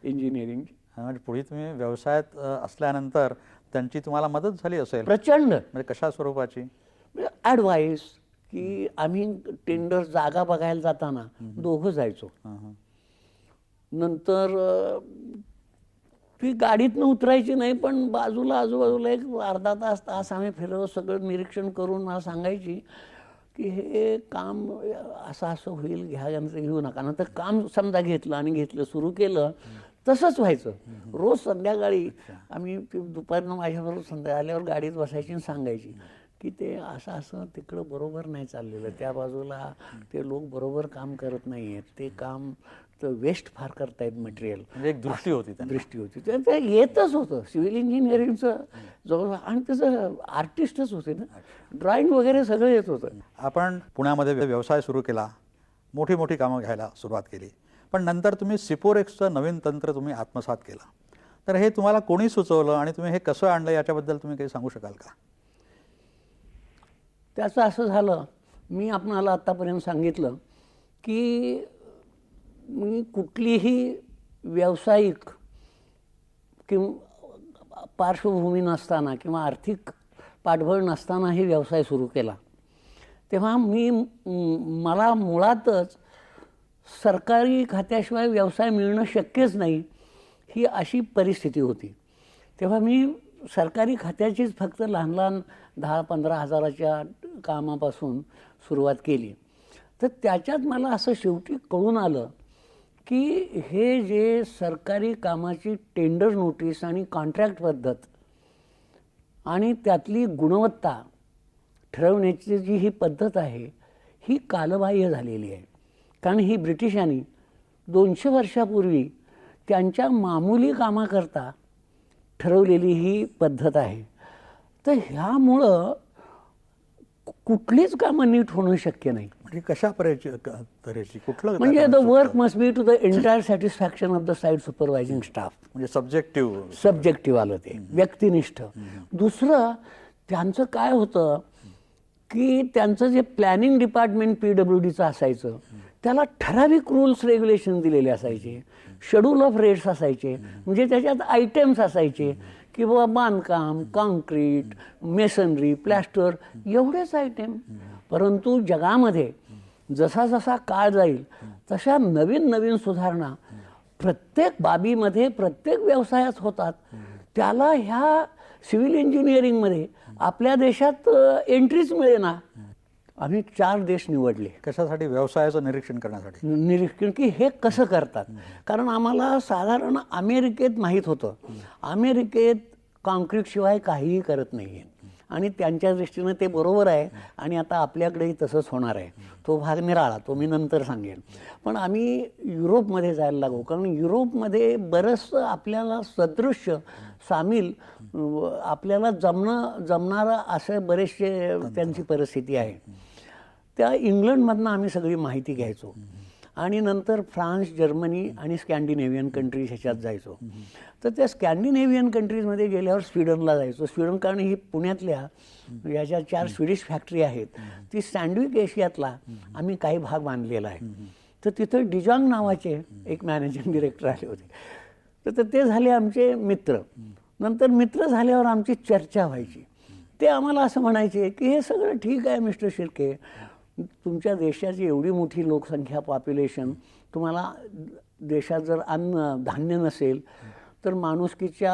इंजिनिअरिंगची. म्हणजे पुढे तुम्ही व्यवसायात असल्यानंतर त्यांची तुम्हाला मदत झाली असेल प्रचंड. म्हणजे कशा स्वरूपाची? ॲडवाईस की आम्ही टेंडर जागा बघायला जाताना दोघं जायचो. नंतर ती गाडीतनं उतरायची नाही, पण बाजूला आजूबाजूला एक अर्धा तास आम्ही फिरवलं, सगळं निरीक्षण करून मला सांगायची की हे काम असं असं होईल, घ्या घेऊ नका. नंतर काम समजा घेतलं सुरू केलं, तसंच व्हायचं. रोज संध्याकाळी आम्ही दुपारनं माझ्याबरोबर संध्याकाळी आल्यावर गाडीत बसायची आणि सांगायची की ते असं असं तिकडं बरोबर नाही चाललेलं, त्या बाजूला ते लोक बरोबर काम करत नाही आहेत, ते काम तर वेस्ट फार करतायत मटेरियल. म्हणजे एक दृष्टी होती, दृष्टी होती. ते येतच होतं सिव्हिल इंजिनिअरिंगचं जवळ. आणि त्याचं आर्टिस्टच होते ना, ड्रॉइंग वगैरे सगळं येत होतं. आपण पुण्यामध्ये व्यवसाय सुरू केला, मोठी मोठी कामं घ्यायला सुरुवात केली, पण नंतर तुम्ही सिपोरेक्सचं नवीन तंत्र तुम्ही आत्मसात केलं. तर हे तुम्हाला कोणी सुचवलं आणि तुम्ही हे कसं आणलं याच्याबद्दल तुम्ही काही सांगू शकाल का? त्याचं असं झालं, मी आपणाला आत्तापर्यंत सांगितलं की मी कुठलीही व्यावसायिक किंवा पार्श्वभूमी नसताना किंवा आर्थिक पाठबळ नसतानाही व्यवसाय सुरू केला. तेव्हा मला मुळातच सरकारी खात्याशिवाय व्यवसाय मिळणं शक्यच नाही, ही अशी परिस्थिती होती. तेव्हा मी सरकारी खात्याचीच फक्त लहान लहान 10-15 हजाराच्या कामापासून सुरुवात केली. तर त्याच्यात मला असं शेवटी कळून आलं की हे जे सरकारी कामाची टेंडर नोटीस आणि कॉन्ट्रॅक्ट पद्धत आणि त्यातली गुणवत्ता ठरवण्याची जी ही पद्धत आहे, ही कालबाह्य झालेली आहे. कारण ही ब्रिटिशांनी 200 वर्षापूर्वी त्यांच्या मामूली कामाकरता ठरवलेली ही पद्धत आहे. तर ह्यामुळं कुठलीच कामं नीट होणं शक्य नाही. म्हणजे कशा तऱ्हेची कुठलं म्हणजे the work must be to the entire satisfaction of the site supervising staff. म्हणजे सब्जेक्टिव्ह आलं ते, व्यक्तिनिष्ठ. दुसरं त्यांचं काय होतं की त्यांचं जे प्लॅनिंग डिपार्टमेंट PWDचं असायचं, त्याला ठराविक रूल्स रेग्युलेशन दिलेले असायचे, शेड्यूल ऑफ रेट्स असायचे. म्हणजे त्याच्यात आयटेम्स असायचे की बाबा बांधकाम, कॉन्क्रीट, मेसनरी, प्लॅस्टर, एवढेच आयटेम. परंतु जगामध्ये जसा जसा काळ जाईल तशा नवीन नवीन सुधारणा प्रत्येक बाबीमध्ये, प्रत्येक व्यवसायात होतात. त्याला ह्या सिव्हिल इंजिनिअरिंगमध्ये आपल्या देशात एंट्रीच मिळेना. आम्ही 4 देश निवडले. कशासाठी? व्यवसायाचं निरीक्षण करण्यासाठी. निरीक्षण की हे कसं करतात. कारण आम्हाला साधारण अमेरिकेत माहीत होतं, अमेरिकेत कॉन्क्रीटशिवाय काहीही करत नाही आहे आणि त्यांच्या दृष्टीनं ते बरोबर आहे. आणि आता आपल्याकडेही तसंच होणार आहे. तो भाग निराळा, तो मी नंतर सांगेन. पण आम्ही युरोपमध्ये जायला लागलो, कारण युरोपमध्ये बरंचसं आपल्याला सदृश्य सामील आपल्याला जमणारं असे बरेचसे त्यांची परिस्थिती आहे. त्या इंग्लंडमधनं आम्ही सगळी माहिती घ्यायचो आणि नंतर फ्रान्स, जर्मनी आणि स्कॅन्डिनेव्हियन कंट्रीज ह्याच्यात जायचो. तर त्या स्कॅन्डिनेव्हियन कंट्रीजमध्ये गेल्यावर स्वीडनला जायचो. स्वीडन कारण ही पुण्यातल्या याच्या 4 स्वीडिश फॅक्टरी आहेत, ती सँडविक एशियातला आम्ही काही भाग बांधलेला आहे. तर तिथं डिजॉंग नावाचे एक मॅनेजिंग डिरेक्टर आले होते. तर ते झाले आमचे मित्र. नंतर मित्र झाल्यावर आमची चर्चा व्हायची. ते आम्हाला असं म्हणायचे की हे सगळं ठीक आहे मिस्टर शिर्के, तुमच्या देशाची एवढी मोठी लोकसंख्या, पॉप्युलेशन, तुम्हाला देशात जर धान्य नसेल तर माणुसकीच्या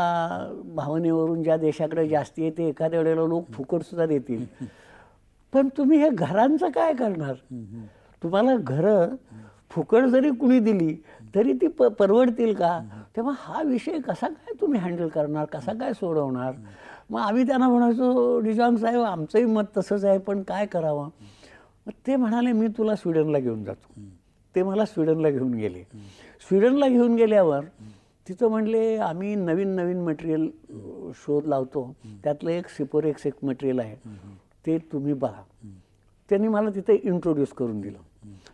भावनेवरून ज्या देशाकडे जास्ती आहे ते एखाद्या वेळेला लोक फुकटसुद्धा देतील. पण तुम्ही हे घरांचं काय करणार? तुम्हाला घरं फुकट जरी कुणी दिली तरी ती परवडतील का? तेव्हा हा विषय कसा काय तुम्ही हँडल करणार, कसा काय सोडवणार? मग आम्ही त्यांना म्हणायचो, डिजॉंग साहेब आमचंही मत तसंच आहे, पण काय करावं? मग ते म्हणाले, मी तुला स्वीडनला घेऊन जातो. ते मला स्वीडनला घेऊन गेले. स्वीडनला घेऊन गेल्यावर तिथं म्हणले आम्ही नवीन नवीन मटेरियल शोध लावतो, त्यातलं एक सिपोरेक्स एक मटेरियल आहे, ते तुम्ही बघा. त्यांनी मला तिथे इंट्रोड्यूस करून दिलं.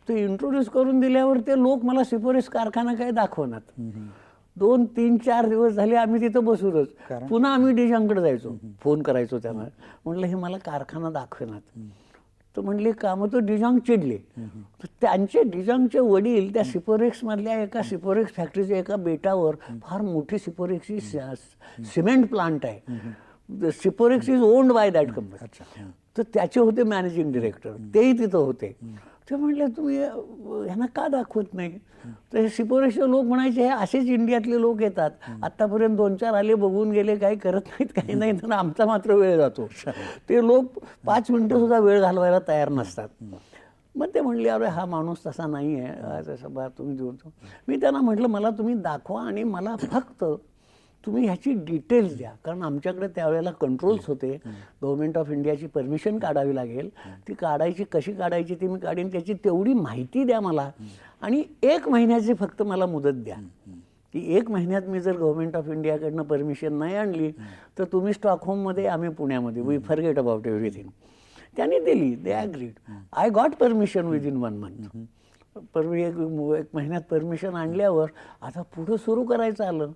ते इंट्रोड्यूस करून दिल्यावर ते लोक मला सिपोरेक्स कारखाना काय दाखवणार. 2, 3, 4 दिवस झाले आम्ही तिथं बसूनच. पुन्हा आम्ही डिजांकडे जायचो, फोन करायचो त्यांना, म्हटलं हे मला कारखाना दाखवणार. तर म्हणले कामं. तर डिजांग चिडले. तर त्यांचे डिजांगचे वडील त्या सिपोरेक्स मधल्या एका सिपोरेक्स फॅक्टरीच्या एका बेटावर फार मोठी सिपोरेक्सची सिमेंट प्लांट आहे. Siporex is owned by that company. तर त्याचे होते मॅनेजिंग डिरेक्टर, तेही तिथं होते. ते म्हणले तुम्ही ह्यांना का दाखवत नाही. तर हे सिपोरेक्सचे लोक म्हणायचे हे असेच इंडियातले लोक येतात, आत्तापर्यंत 2-4 आले, बघून गेले, काही करत नाहीत, काही नाही, तर आमचा मात्र वेळ जातो. ते लोक 5 मिनिटं सुद्धा वेळ घालवायला तयार नसतात. मग ते म्हणले अरे हा माणूस तसा नाही आहे, तसं बा तुम्ही देऊ. मी त्यांना म्हटलं मला तुम्ही दाखवा आणि मला फक्त तुम्ही ह्याची डिटेल्स द्या, कारण आमच्याकडे त्यावेळेला कंट्रोल्स होते. गव्हर्नमेंट ऑफ इंडियाची परमिशन काढावी लागेल, ती काढायची, कशी काढायची ती मी काढीन, त्याची तेवढी माहिती द्या मला, आणि 1 महिन्याची फक्त मला मुदत द्या, की 1 महिन्यात मी जर गव्हर्नमेंट ऑफ इंडियाकडनं परमिशन नाही आणली तर तुम्ही स्टॉकहोममध्ये, आम्ही पुण्यामध्ये, वी फॉरगेट अबाउट एव्हरीथिंग. त्यांनी दिली, they agreed. I got permission within 1 month. पण 1 महिन्यात परमिशन आणल्यावर आता पुढं सुरू करायचं आलं.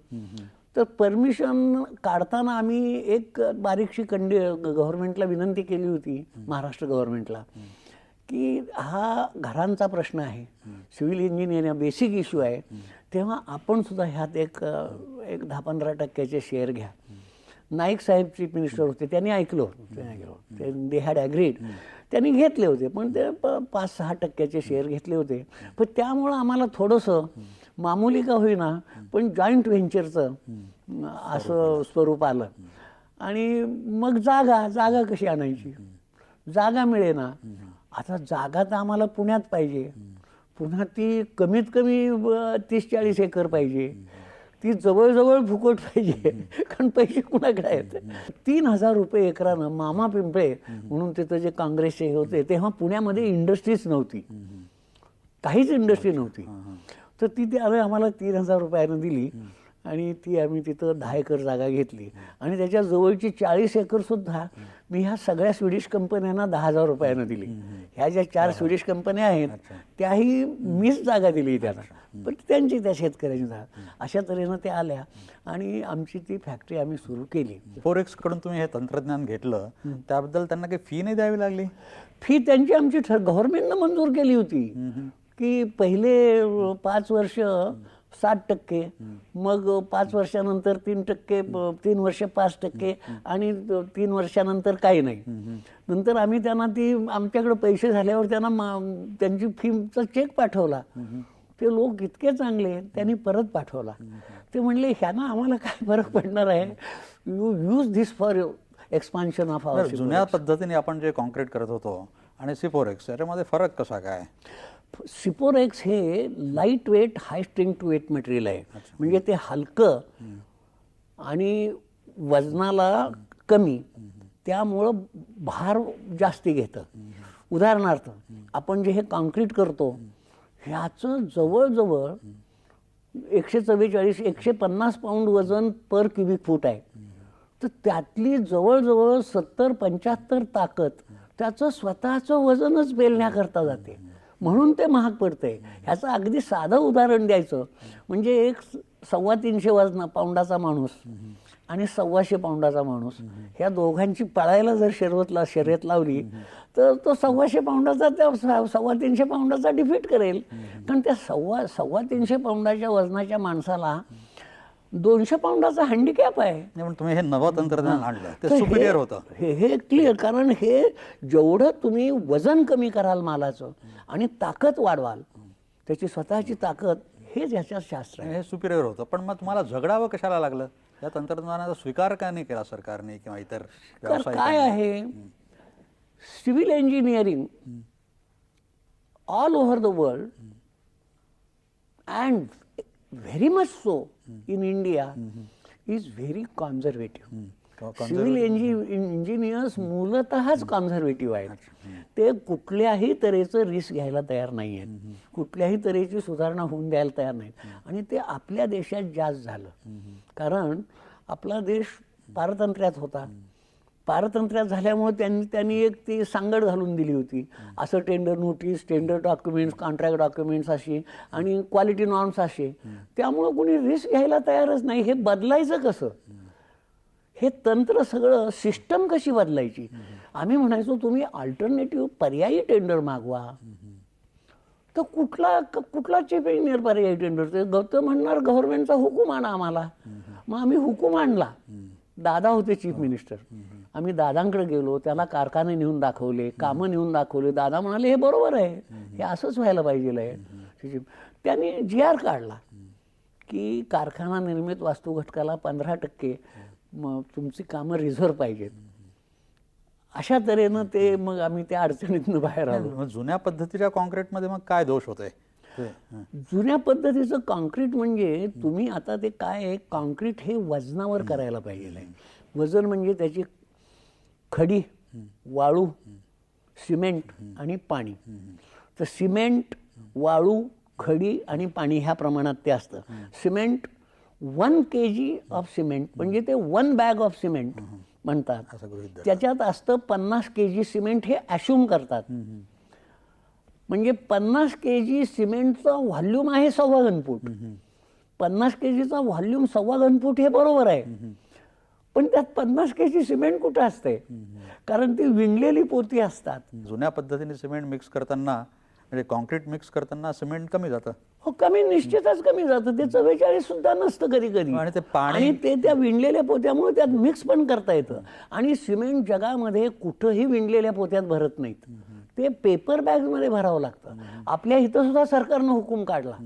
तर परमिशन काढताना आम्ही एक बारीकशी गव्हर्नमेंटला विनंती केली होती, महाराष्ट्र गव्हर्नमेंटला, की हा घरांचा प्रश्न आहे, सिव्हिल इंजिनिअरिंग बेसिक इश्यू आहे, तेव्हा आपण सुद्धा ह्यात एक 10-15% शेअर घ्या. नाईक साहेब चीफ मिनिस्टर होते, त्यांनी ऐकलं, दे हॅड ॲग्रीड, त्यांनी घेतले होते, पण ते 5-6% शेअर घेतले होते. पण त्यामुळं आम्हाला थोडंसं मामूली का होईना पण जॉईंट व्हेंचरचं असं स्वरूप आलं. आणि मग जागा कशी आणायची, जागा मिळेना. आता जागा तर आम्हाला पुण्यात पाहिजे, पुन्हा ती कमीत कमी 30-40 एकर पाहिजे, ती जवळजवळ फुकट पाहिजे, कारण पैसे कुणाकडे आहेत. 3,000 रुपये एकरानं. मामा पिंपळे म्हणून तिथं जे काँग्रेसचे होते, तेव्हा पुण्यामध्ये इंडस्ट्रीच नव्हती, काहीच इंडस्ट्री नव्हती. तर ती आम्हाला 3,000 रुपयानं दिली, आणि ती आम्ही तिथं 10 एकर जागा घेतली. आणि त्याच्या जवळची 40 एकर सुद्धा मी ह्या सगळ्या स्वीडिश कंपन्यांना 10,000 रुपयानं दिली. ह्या ज्या 4 स्वीडिश कंपन्या आहेत त्याही मीच जागा दिली त्यांना, पण त्यांची, त्या शेतकऱ्यांची जागा. अशा तऱ्हेनं त्या आल्या आणि आमची ती फॅक्टरी आम्ही सुरू केली. सिपोरेक्सकडून तुम्ही हे तंत्रज्ञान घेतलं, त्याबद्दल त्यांना काही फी नाही द्यावी लागली. फी त्यांची आमची गव्हर्नमेंटनं मंजूर केली होती, की पहिले 5 वर्ष 60%, मग 5 वर्षानंतर 3%, 3 वर्ष 5%, आणि 3 वर्षानंतर काही नाही. नंतर आम्ही त्यांना ती, आमच्याकडे पैसे झाल्यावर त्यांना त्यांची फीचा चेक पाठवला. ते लोक इतके चांगले, त्यांनी परत पाठवला. ते म्हणले ह्यांना आम्हाला काय फरक पडणार आहे, you use this for expansion of our. जुन्या पद्धतीने आपण जे कॉन्क्रीट करत होतो आणि सिपोरेक्स, याच्यामध्ये फरक कसा काय. सिपोरेक्स हे light weight high strength to weight material आहे. म्हणजे ते हलकं आणि वजनाला कमी, त्यामुळं भार जास्ती घेतं. उदाहरणार्थ आपण जे हे कॉन्क्रीट करतो ह्याचं जवळजवळ 144-150 पाऊंड वजन पर क्युबिक फूट आहे. तर त्यातली जवळजवळ 70-75 ताकद त्याचं स्वतःचं वजनच पेलण्याकरता जाते, म्हणून ते महाग पडतंय. ह्याचं अगदी साधं उदाहरण द्यायचं म्हणजे एक 325 पाऊंडाचा माणूस आणि 125 पाऊंडाचा माणूस, ह्या दोघांची पळायला जर शर्यत लावली तर तो 125 पाऊंडाचा त्या 325 पाऊंडाचा डिफीट करेल. कारण त्या 325 पाऊंडाच्या वजनाच्या माणसाला 200 पाऊंडाचा हँडिकॅप आहे. पण तुम्ही हे नवं तंत्रज्ञान आणलं, ते सुपिरियर होतं. हे क्लिअर, कारण हे जेवढं तुम्ही वजन कमी कराल मालाचं आणि ताकद वाढवाल, त्याची स्वतःची ताकद, हेच ह्याच्यात शास्त्र आहे. हे सुपिरियर होतं. पण मग तुम्हाला झगडावं कशाला लागलं, या तंत्रज्ञानाचा स्वीकार का नाही केला सरकारने किंवा इतर व्यावसायिकांनी? काय आहे, civil engineering all over the world and very much so in India is very conservative. Civil engineers मूलतःच कॉन्झर्वेटिव्ह आहेत. ते कुठल्याही तऱ्हेचं रिस्क घ्यायला तयार नाही आहेत, कुठल्याही तऱ्हेची सुधारणा होऊन द्यायला तयार नाहीत. आणि ते आपल्या देशात जास्त झालं, कारण आपला देश पारतंत्र्यात होता. पारतंत्र्यात झाल्यामुळे त्यांनी एक ती सांगड घालून दिली होती, असं tender notice, tender documents, contract documents अशी आणि क्वालिटी नॉर्म्स असे. त्यामुळं कोणी रिस्क घ्यायला तयारच नाही. हे बदलायचं कसं, हे तंत्र सगळं, सिस्टम कशी बदलायची. आम्ही म्हणायचो तुम्ही अल्टरनेटिव्ह पर्यायी टेंडर मागवा. तर कुठला चीफ इंजिनियर पर्यायी टेंडर, ते म्हणणार गव्हर्नमेंटचा हुकूम आणा आम्हाला. मग आम्ही हुकूम आणला. दादा होते चीफ मिनिस्टर. आम्ही दादांकडे गेलो, त्याला कारखाने नेऊन दाखवले, कामं नेऊन दाखवले. दादा म्हणाले हे बरोबर आहे, हे असंच व्हायला पाहिजे आहे. त्यांनी GR काढला की कारखाना निर्मित वास्तू घटकाला 15% तुमची कामं रिझर्व पाहिजेत. अशा तऱ्हेनं ते मग आम्ही त्या अडचणीतनं बाहेर आलो. जुन्या पद्धतीच्या कॉन्क्रीटमध्ये मग काय दोष होते? जुन्या पद्धतीचं कॉन्क्रीट म्हणजे तुम्ही आता ते काय आहे, कॉन्क्रीट हे वजनावर करायला पाहिजे. वजन म्हणजे त्याची खडी, वाळू, सिमेंट आणि पाणी. तर सिमेंट, वाळू, खडी आणि पाणी ह्या प्रमाणात ते असतं. सिमेंट 1 kg ऑफ सिमेंट म्हणजे ते 1 बॅग ऑफ सिमेंट म्हणतात. त्याच्यात असतं 50 kg सिमेंट. हे ॲश्युम करतात. म्हणजे 50 kg सिमेंटचं व्हॉल्यूम आहे 1.25 घनफूट. 50 kgचा व्हॉल्यूम 1.25 घनफूट हे बरोबर आहे, पण त्यात 50 kg सिमेंट कुठं असते, कारण ती विणलेली पोती असतात. जुन्या पद्धतीने सिमेंट मिक्स करताना, म्हणजे कॉन्क्रीट मिक्स करताना सिमेंट कमी जातं. हो, कमी, निश्चितच कमी जातं. ते 44 सुद्धा नसतं कधी कधी. आणि ते त्या विणलेल्या पोत्यामुळे त्यात मिक्स पण करता येतं. आणि सिमेंट जगामध्ये कुठंही विणलेल्या पोत्यात भरत नाहीत, ते पेपर बॅगमध्ये भरावं लागतं. आपल्या इथं सुद्धा सरकारनं हुकूम काढला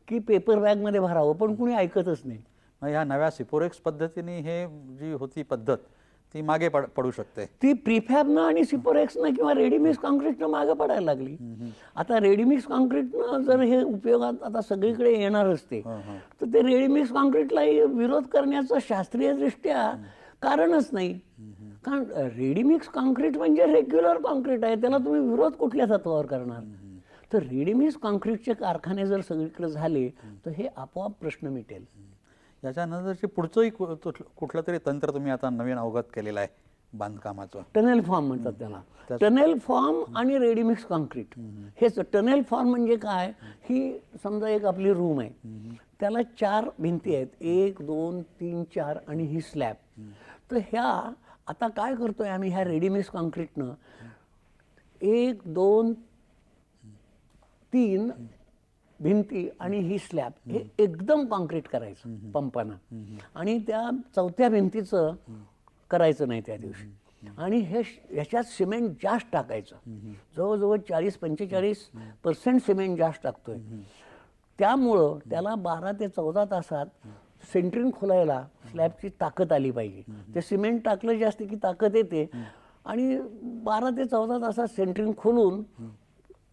की पेपर बॅगमध्ये भरावं, पण कुणी ऐकतच नाही. मग ह्या नव्या सिपोरेक्स पद्धतीने हे जी होती पद्धत ती मागे पडू शकते. ती प्रीफॅबनं आणि सिपोरेक्सनं किंवा रेडीमिक्स कॉन्क्रीटनं मागे पडायला लागली. आता रेडीमिक्स कॉन्क्रीटनं जर हे उपयोगात आता सगळीकडे येणार असते, तर ते रेडीमिक्स कॉन्क्रीटला विरोध करण्याचं शास्त्रीयदृष्ट्या कारणच नाही. कारण रेडीमिक्स कॉन्क्रीट म्हणजे रेग्युलर कॉन्क्रीट आहे, त्याला तुम्ही विरोध कुठल्या तत्वावर करणार. तर रेडीमिक्स कॉन्क्रीटचे कारखाने जर सगळीकडे झाले तर हे आपोआप प्रश्न मिटेल. याच्यानंतरचे पुढचंही कुठलं तरी तंत्र तुम्ही आता नवीन अवगत केलेलं आहे बांधकामाचं, टनेल फॉर्म म्हणतात त्याला. टनेल फॉर्म आणि रेडीमिक्स कॉन्क्रीट हेच. टनेल फॉर्म म्हणजे काय, ही समजा एक आपली रूम आहे, त्याला 4 भिंती आहेत, 1 2 3 4 आणि ही स्लॅब. तर ह्या आता काय करतोय आम्ही, ह्या रेडीमिक्स कॉन्क्रीटनं 1 2 3 भिंती आणि ही स्लॅब हे एकदम कॉन्क्रीट करायचं पंपानं, आणि त्या 4थ्या भिंतीचं करायचं नाही त्या दिवशी. आणि ह्याच्यात सिमेंट जास्त टाकायचं, जवळजवळ 40-45% सिमेंट जास्त टाकतोय. त्यामुळं त्याला 12 ते 14 तासात सेंटरिंग खोलायला स्लॅबची ताकद आली पाहिजे. ते सिमेंट टाकलं जास्त की ताकद येते, आणि 12 ते 14 तासात सेंटरिंग खोलून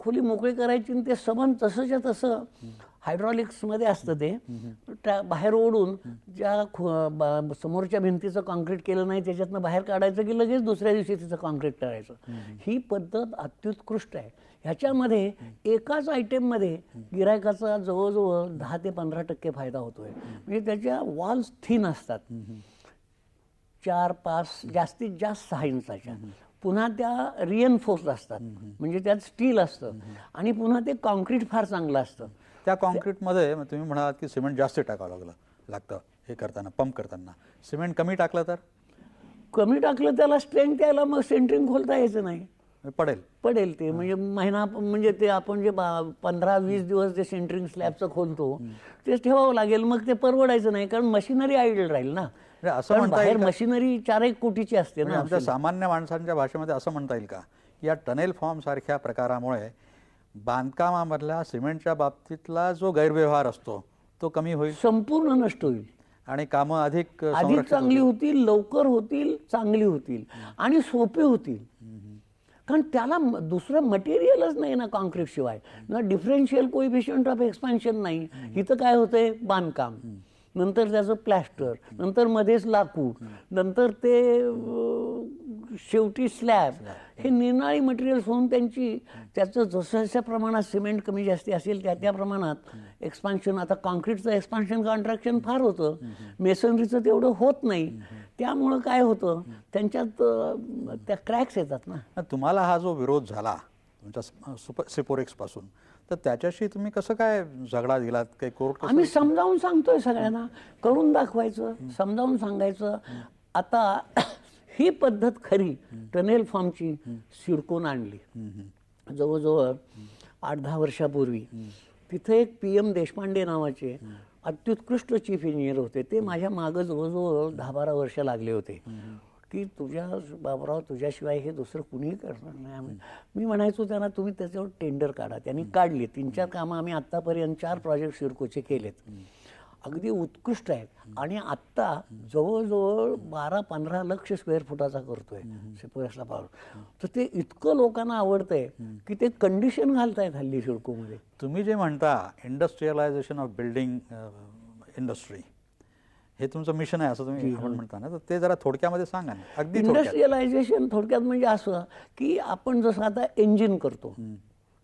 खोली मोकळी करायची. आणि ते सबन तसंच्या तसं हायड्रॉलिक्समध्ये असतं, ते बाहेर ओढून ज्या समोरच्या भिंतीचं कॉन्क्रीट केलं नाही त्याच्यातनं बाहेर काढायचं की लगेच दुसऱ्या दिवशी तिचं कॉन्क्रीट करायचं. ही पद्धत अत्युत्कृष्ट आहे. ह्याच्यामध्ये एकाच आयटेममध्ये गिरायकाचा जवळजवळ 10 ते 15% फायदा होतोय. म्हणजे त्याच्या वॉल्स थिन असतात, 4-5 जास्तीत जास्त 6 इंचाच्या. पुन्हा त्या रिएनफोर्स्ड असतात, म्हणजे त्यात स्टील असतं, आणि पुन्हा ते कॉन्क्रीट फार चांगलं असतं. त्या कॉन्क्रीटमध्ये तुम्ही म्हणालात की सिमेंट जास्त टाकावं लागतं हे करताना, पंप करताना. सिमेंट कमी टाकलं तर कमी टाकलं त्याला स्ट्रेंथ यायला मग सेंटरिंग खोलता यायचं नाही, पडेल ते. म्हणजे महिना, म्हणजे ते आपण जे 15-20 दिवस जे सेंटरिंग स्लॅबचं खोलतो तेच ठेवावं लागेल. मग ते परवडायचं नाही, कारण मशिनरी आयडल राहील ना. असं म्हणता येईल, मशिनरी 4-1 कोटीची असते ना. आमच्या सामान्य माणसांच्या भाषेमध्ये असं म्हणता येईल का, या टनेल फॉर्म सारख्या प्रकारामुळे बांधकामामधल्या सिमेंटच्या बाबतीतला जो गैरव्यवहार असतो तो कमी होईल, संपूर्ण नष्ट होईल, आणि कामं अधिक चांगली होतील, लवकर होतील, चांगली होतील आणि सोपी होतील. कारण त्याला दुसरं मटेरियलच नाही ना कॉन्क्रीट शिवाय, ना डिफरन्शियल कोएफिशियंट ऑफ एक्सपान्शन नाही. इथं काय होतंय, बांधकाम नंतर त्याचं प्लॅस्टर, नंतर मध्येच लाकूड, नंतर ते शेवटी स्लॅब, हे निरनिराळी मटेरियल्स होऊन त्याचं जसं प्रमाणात सिमेंट कमी जास्ती असेल त्या प्रमाणात एक्सपान्शन, आता कॉन्क्रीटचं एक्सपान्शन कॉन्ट्रॅक्शन फार होतं, मेसनरीचं तेवढं होत नाही. त्यामुळं काय होतं, त्यांच्यात त्या क्रॅक्स येतात ना. तुम्हाला हा जो विरोध झाला तुमच्या सिपोरेक्सपासून, तर त्याच्याशी तुम्ही कसं काय झगडा दिलात, काही कोर्ट? आम्ही समजावून सांगतोय सगळ्यांना, करून दाखवायचं, समजावून सांगायचं. आता ही पद्धत खरी टनेल फॉर्मची सिडकोन आणली जवळजवळ 8-10 वर्षापूर्वी. तिथे एक PM देशपांडे नावाचे अत्युत्कृष्ट चीफ इंजिनियर होते. ते माझ्या मागं जवळजवळ 10-12 वर्ष लागले होते की बाबराव तुझ्याशिवाय हे दुसरं कुणीही करणार नाही. मी म्हणायचो त्यांना, तुम्ही त्याच्यावर टेंडर काढा. त्यांनी काढली. 3-4 कामं आम्ही आत्तापर्यंत 4 प्रोजेक्ट सिडकोचे केलेत, अगदी उत्कृष्ट आहेत. आणि आत्ता जवळजवळ 12-15 लक्ष स्क्वेअर फुटाचा करतोय सिपोरेक्सला पावर. तर ते इतकं लोकांना आवडतंय की ते कंडिशन घालतायत हल्ली सिडकोमध्ये. तुम्ही जे म्हणता इंडस्ट्रियलायझेशन ऑफ बिल्डिंग इंडस्ट्री, हे तुमचं मिशन आहे असं तुम्ही म्हणता ना, तर ते जरा थोडक्यामध्ये सांगा ना. अगदी इंडस्ट्रियलायझेशन थोडक्यात म्हणजे असं की आपण जसं आता इंजिन करतो,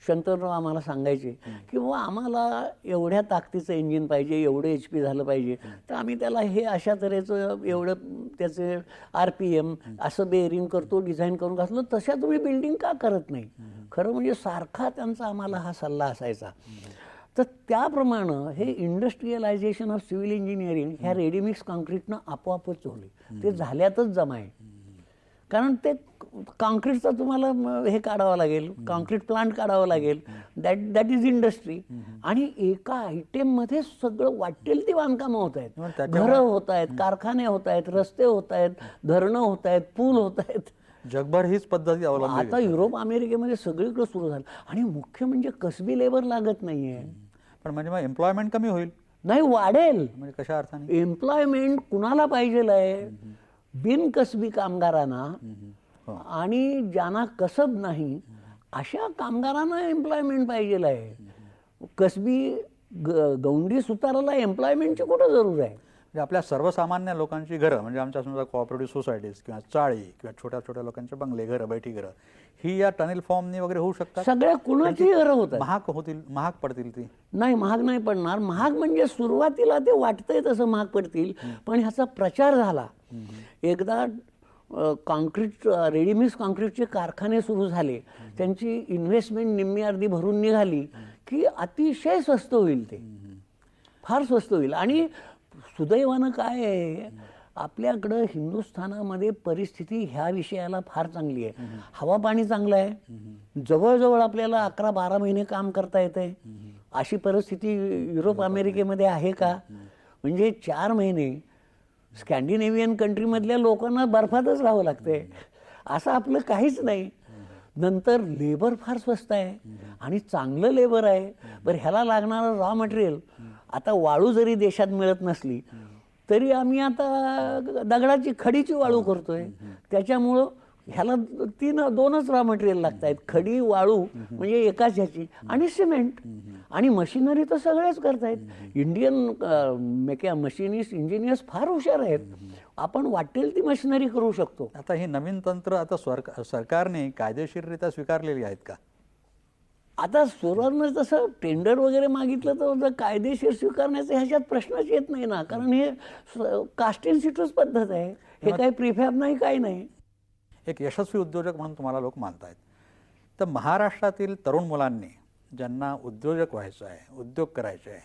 शंतनराव आम्हाला सांगायचे की बाबा आम्हाला एवढ्या ताकदीचं इंजिन पाहिजे, एवढं HP झालं पाहिजे, तर आम्ही त्याला हे अशा तऱ्हेचं एवढं त्याचे RPM असं बेअरिंग करतो, डिझाईन करून घातलं. तशा तुम्ही बिल्डिंग का करत नाही? खरं म्हणजे सारखा त्यांचा आम्हाला हा सल्ला असायचा. तर त्याप्रमाणे हे इंडस्ट्रियलायझेशन ऑफ सिव्हिल इंजिनिअरिंग ह्या रेडीमिक्स कॉन्क्रीटनं आपोआपच होली. ते झाल्यातच जमा आहे. कारण ते कॉन्क्रीटचा तुम्हाला हे काढावं लागेल, कॉन्क्रीट प्लांट काढावं लागेल, दॅट इज इंडस्ट्री. आणि एका आयटेममध्ये सगळं वाटेल ती बांधकामं होत आहेत, घरं होत आहेत, कारखाने होत आहेत, रस्ते होत आहेत, धरणं होत आहेत, पूल होत आहेत. जगभर हीच पद्धती अवलंबली. आता युरोप अमेरिकेमध्ये सगळीकडे सुरू झालं. आणि मुख्य म्हणजे कसबी लेबर लागत नाहीये. पण म्हणजे मग एम्प्लॉयमेंट कमी होईल? नाही, वाढेल. म्हणजे कशा अर्थाने? एम्प्लॉयमेंट कुणाला पाहिजे आहे? बिनकसबी कामगारांना आणि ज्यांना कसब नाही अशा कामगारांना एम्प्लॉयमेंट पाहिजे आहे. कसबी गौंडी सुताराला एम्प्लॉयमेंटची कुठं जरूर आहे? म्हणजे आपल्या सर्वसामान्य लोकांची घरं, म्हणजे आमच्या समजा कोऑपरेटिव्ह सोसायटीज किंवा चाळी किंवा छोट्या छोट्या लोकांचे बंगले, घरं, बैठी घरं, ही या टनेल फॉर्मनी वगैरे होऊ शकतात. सगळ्या कुणाची घरं होतात. महाग होतील, महाग पडतील ती? नाही, महाग नाही पडणार. महाग म्हणजे सुरुवातीला ते वाटतंय तसं महाग पडतील, पण ह्याचा प्रचार झाला. एकदा कॉन्क्रीट रेडीमिक्स कॉन्क्रीटचे कारखाने सुरू झाले, त्यांची इन्व्हेस्टमेंट निम्मी अर्धी भरून निघाली की अतिशय स्वस्त होईल, ते फार स्वस्त होईल. आणि सुदैवानं काय आहे, आपल्याकडं हिंदुस्थानामध्ये परिस्थिती ह्या विषयाला फार चांगली आहे. हवा पाणी चांगलं आहे, जवळजवळ आपल्याला 11-12 महिने काम करता येतंय. अशी परिस्थिती युरोप अमेरिकेमध्ये आहे का? म्हणजे 4 महिने स्कॅन्डिनेव्हियन कंट्रीमधल्या लोकांना बर्फातच राहावं लागतंय. असं आपलं काहीच नाही. नंतर लेबर फार स्वस्त आहे आणि चांगलं लेबर आहे. बरं, ह्याला लागणारं रॉ मटेरियल, आता वाळू जरी देशात मिळत नसली तरी आम्ही आता दगडाची खडीची वाळू करतोय. त्याच्यामुळं ह्याला 2च रॉ मटेरियल लागत आहेत, खडी, वाळू म्हणजे एकाच ह्याची, आणि सिमेंट. आणि मशिनरी तर सगळेच करतायत. इंडियन मशिनिस्ट इंजिनियर्स फार हुशार आहेत. आपण वाटेल ती मशिनरी करू शकतो. आता ही नवीन तंत्र आता सरकारने कायदेशीररित्या स्वीकारलेली आहेत का? आता सुरुवात तसं टेंडर वगैरे मागितलं तर कायदेशीर स्वीकारण्याचा ह्याच्यात प्रश्नच येत नाही ना, कारण हे कास्ट इन सिटूच पद्धत आहे. हे काही प्रिफॅब नाही, काही नाही. एक यशस्वी उद्योजक म्हणून तुम्हाला लोक मानतायत. तर महाराष्ट्रातील तरुण मुलांनी ज्यांना उद्योजक व्हायचं आहे, उद्योग करायचे आहे,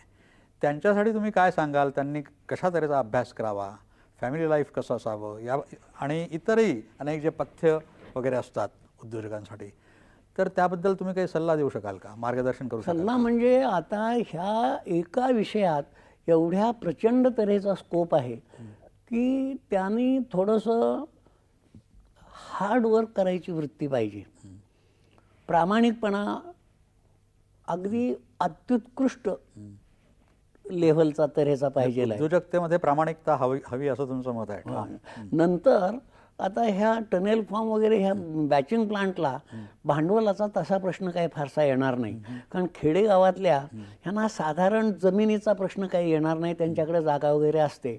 त्यांच्यासाठी तुम्ही काय सांगाल? त्यांनी कशा तऱ्हेचा अभ्यास करावा, फॅमिली लाईफ कसं असावं, या आणि इतरही अनेक जे पथ्य वगैरे असतात उद्योजकांसाठी, तर त्याबद्दल तुम्ही काही सल्ला देऊ शकाल का, मार्गदर्शन करू शकाल? सल्ला म्हणजे आता ह्या एका विषयात एवढ्या प्रचंड तऱ्हेचा स्कोप आहे की त्यांनी थोडंसं हार्डवर्क करायची वृत्ती पाहिजे. प्रामाणिकपणा अगदी अत्युत्कृष्ट लेव्हलचा तऱ्हेचा पाहिजे. उद्योजकतेमध्ये प्रामाणिकता हवी असं तुमचं मत आहे? नंतर आता ह्या टनेल फॉर्म वगैरे ह्या बॅचिंग प्लांटला भांडवलाचा तसा प्रश्न काही फारसा येणार नाही, कारण खेडेगावातल्या ह्यांना साधारण जमिनीचा प्रश्न काही येणार नाही, त्यांच्याकडे जागा वगैरे असते.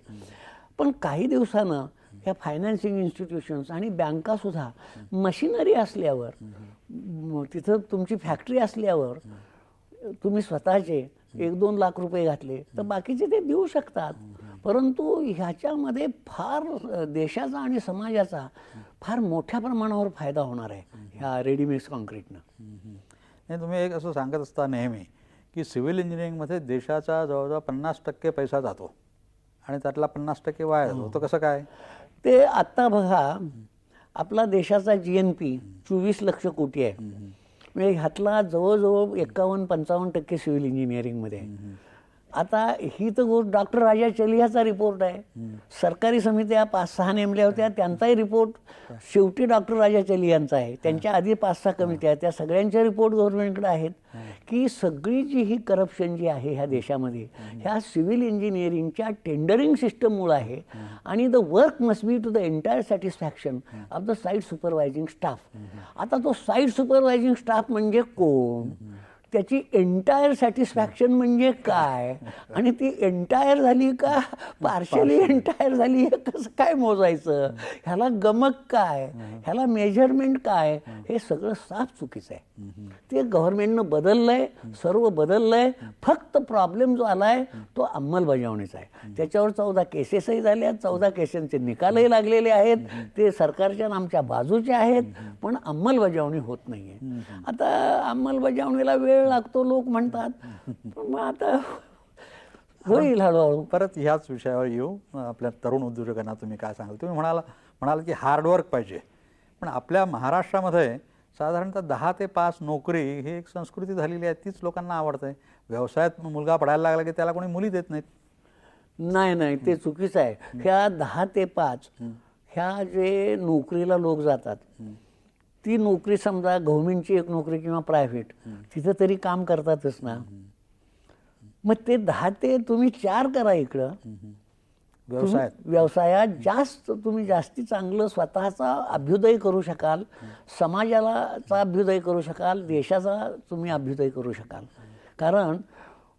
पण काही दिवसानं ह्या फायनान्सिंग इन्स्टिट्यूशन्स आणि बँकासुद्धा मशिनरी असल्यावर, तिथं तुमची फॅक्टरी असल्यावर तुम्ही स्वतःचे 1-2 लाख रुपये घातले तर बाकीचे ते देऊ शकतात. परंतु ह्याच्यामध्ये फार देशाचा आणि समाजाचा फार मोठ्या प्रमाणावर फायदा होणार आहे ह्या रेडीमिक्स कॉन्क्रीटनं. नाही, तुम्ही एक असं सांगत असता नेहमी की सिव्हिल इंजिनिअरिंगमध्ये देशाचा जवळजवळ 50% पैसा जातो आणि त्यातला 50% वाया जातो. तो कसं काय? ते आत्ता बघा, आपला देशाचा GNP 24 लक्ष कोटी आहे. म्हणजे ह्यातला जवळजवळ 51-55% सिव्हिल इंजिनिअरिंगमध्ये आहे. आता ही तर गोष्ट डॉक्टर राजा चलियाचा रिपोर्ट आहे. सरकारी समित्या 5-6 नेमल्या होत्या, त्यांचाही रिपोर्ट शेवटी डॉक्टर राजा चलियांचा आहे. त्यांच्या आधी 5-6 कमिट्या आहेत, त्या सगळ्यांचे रिपोर्ट गव्हर्नमेंटकडे आहेत की सगळी जी ही करप्शन जी आहे ह्या देशामध्ये ह्या सिव्हिल इंजिनिअरिंगच्या टेंडरिंग सिस्टममुळे आहे. आणि the work must be to the entire satisfaction of the site supervising staff. आता तो साईट सुपरवायझिंग स्टाफ म्हणजे कोण, त्याची एंटायर सॅटिस्फॅक्शन म्हणजे काय, आणि ती एंटायर झाली का पार्शली एंटायर झाली हे कसं काय मोजायचं, ह्याला गमक काय, ह्याला मेजरमेंट काय, हे सगळं साफ चुकीचं आहे. ते गव्हर्नमेंटनं बदललंय, सर्व बदललंय. फक्त प्रॉब्लेम जो आलाय तो अंमलबजावणीचा आहे. त्याच्यावर 14 केसेसही झाल्या, 14 केसेसचे निकालही लागलेले आहेत, ते सरकारच्या आमच्या बाजूचे आहेत, पण अंमलबजावणी होत नाहीये. आता अंमलबजावणीला वेळ लागतो लोक म्हणतात, पण मग आता होईल हळूहळू. परत ह्याच विषयावर येऊ. आपल्या तरुण उद्योजकांना तुम्ही काय सांगाल? तुम्ही म्हणाल की हार्डवर्क पाहिजे, पण आपल्या महाराष्ट्रामध्ये साधारणतः 10 ते 5 नोकरी ही एक संस्कृती झालेली आहे, तीच लोकांना आवडते. व्यवसायात मुलगा पडायला लागला की त्याला कोणी मुली देत नाहीत. नाही, ते चुकीचं आहे. ह्या 10 ते 5 ह्या जे नोकरीला लोक जातात, ती नोकरी समजा गव्हर्नमेंटची एक नोकरी किंवा प्रायव्हेट, तिथं तरी काम करतातच ना. मग ते 10 ते तुम्ही 4 करा इकडं. व्यवसायात तुम्ही जास्ती चांगलं स्वतःचा अभ्युदय करू शकाल, समाजाचा अभ्युदय करू शकाल, देशाचा तुम्ही अभ्युदय करू शकाल. कारण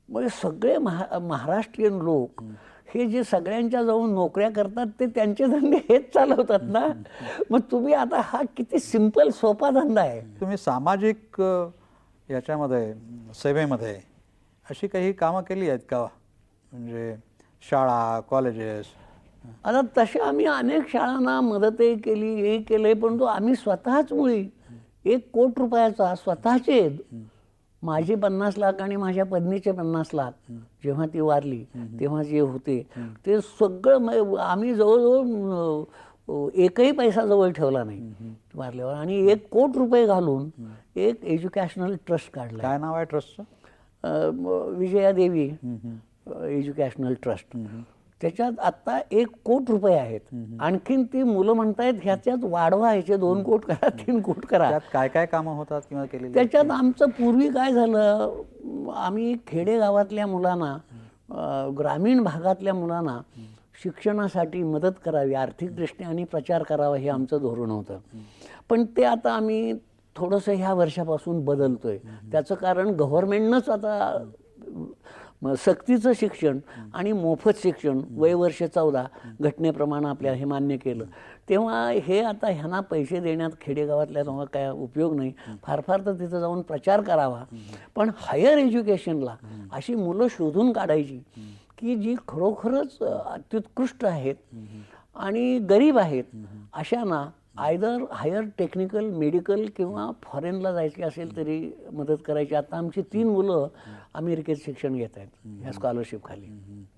म्हणजे सगळे महाराष्ट्रीयन लोक हे जे सगळ्यांच्या जाऊन नोकऱ्या करतात ते त्यांचे धंदे हेच चालवतात ना. मग तुम्ही आता हा किती सिंपल सोपा धंदा आहे. तुम्ही सामाजिक याच्यामध्ये सेवेमध्ये अशी काही कामं केली आहेत का? म्हणजे शाळा, कॉलेजेस? आता तशा आम्ही अनेक शाळांना मदतही केली, हे केलंय, परंतु आम्ही स्वतःच मुळी 1 कोटी रुपयाचा स्वतःचे, माझे 50 लाख आणि माझ्या पत्नीचे 50 लाख जेव्हा ती वारली तेव्हा जे होते ते सगळं आम्ही जवळजवळ एकही पैसा जवळ ठेवला नाही वारल्यावर. आणि 1 कोटी रुपये घालून एक एज्युकेशनल ट्रस्ट काढला. काय नाव आहे ट्रस्टचं? विजया देवी एज्युकेशनल ट्रस्ट. त्याच्यात आत्ता 1 कोटी रुपये आहेत. आणखीन ती मुलं म्हणतायत ह्याच्यात वाढवा, ह्याचे 2 कोटी करा, 3 कोटी करा. त्यात काय काय कामं होतात किंवा केलेली? त्याच्यात आमचं पूर्वी काय झालं, आम्ही खेडेगावातल्या मुलांना, ग्रामीण भागातल्या मुलांना शिक्षणासाठी मदत करावी, आर्थिकदृष्ट्या आणि प्रचार करावा, हे आमचं धोरण होतं. पण ते आता आम्ही थोडंसं ह्या वर्षापासून बदलतोय. त्याचं कारण गव्हर्नमेंटनंच आता सक्तीचं शिक्षण आणि मोफत शिक्षण वयवर्ष 14 घटनेप्रमाणे आपल्याला हे मान्य केलं. तेव्हा हे आता ह्यांना पैसे देण्यात खेडेगावातल्या तेव्हा काय उपयोग नाही. फार फार तर तिथं जाऊन प्रचार करावा. पण हायर एज्युकेशनला अशी मुलं शोधून काढायची की जी खरोखरच अत्युत्कृष्ट आहेत आणि गरीब आहेत, अशांना आयदर हायर टेक्निकल, मेडिकल किंवा फॉरेनला जायची असेल तरी मदत करायची. आता आमची 3 मुलं अमेरिकेत शिक्षण घेत आहेत ह्या स्कॉलरशिप खाली.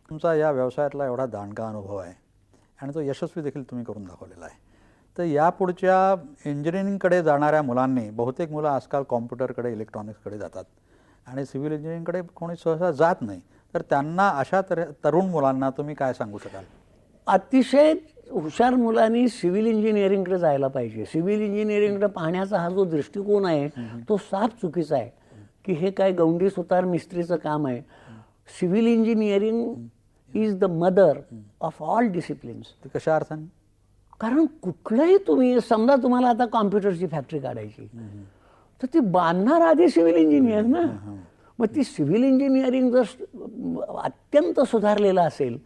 तुमचा या व्यवसायातला एवढा दांडगा अनुभव आहे आणि तो यशस्वी देखील तुम्ही करून दाखवलेला आहे. तर यापुढच्या इंजिनिअरिंगकडे जाणाऱ्या मुलांनी, बहुतेक मुलं आजकाल कॉम्प्युटरकडे, इलेक्ट्रॉनिक्सकडे जातात आणि सिव्हिल इंजिनिअरिंगकडे कोणी सहसा जात नाही, तर त्यांना अशा तरुण मुलांना तुम्ही काय सांगू शकाल? अतिशय हुशार मुलांनी सिव्हिल इंजिनिअरिंगकडे जायला पाहिजे. सिव्हिल इंजिनिअरिंगकडे पाहण्याचा हा जो दृष्टिकोन आहे तो साफ चुकीचा आहे की हे काय गौंडी सुतार मिस्त्रीचं काम आहे. Civil engineering is the mother of all disciplines. ते कशा अर्थाने? कारण कुठलंही तुम्ही समजा तुम्हाला आता कॉम्प्युटरची फॅक्टरी काढायची तर ती बांधणार आधी सिव्हिल इंजिनियर ना. मग ती सिव्हिल इंजिनिअरिंग जर अत्यंत सुधारलेलं असेल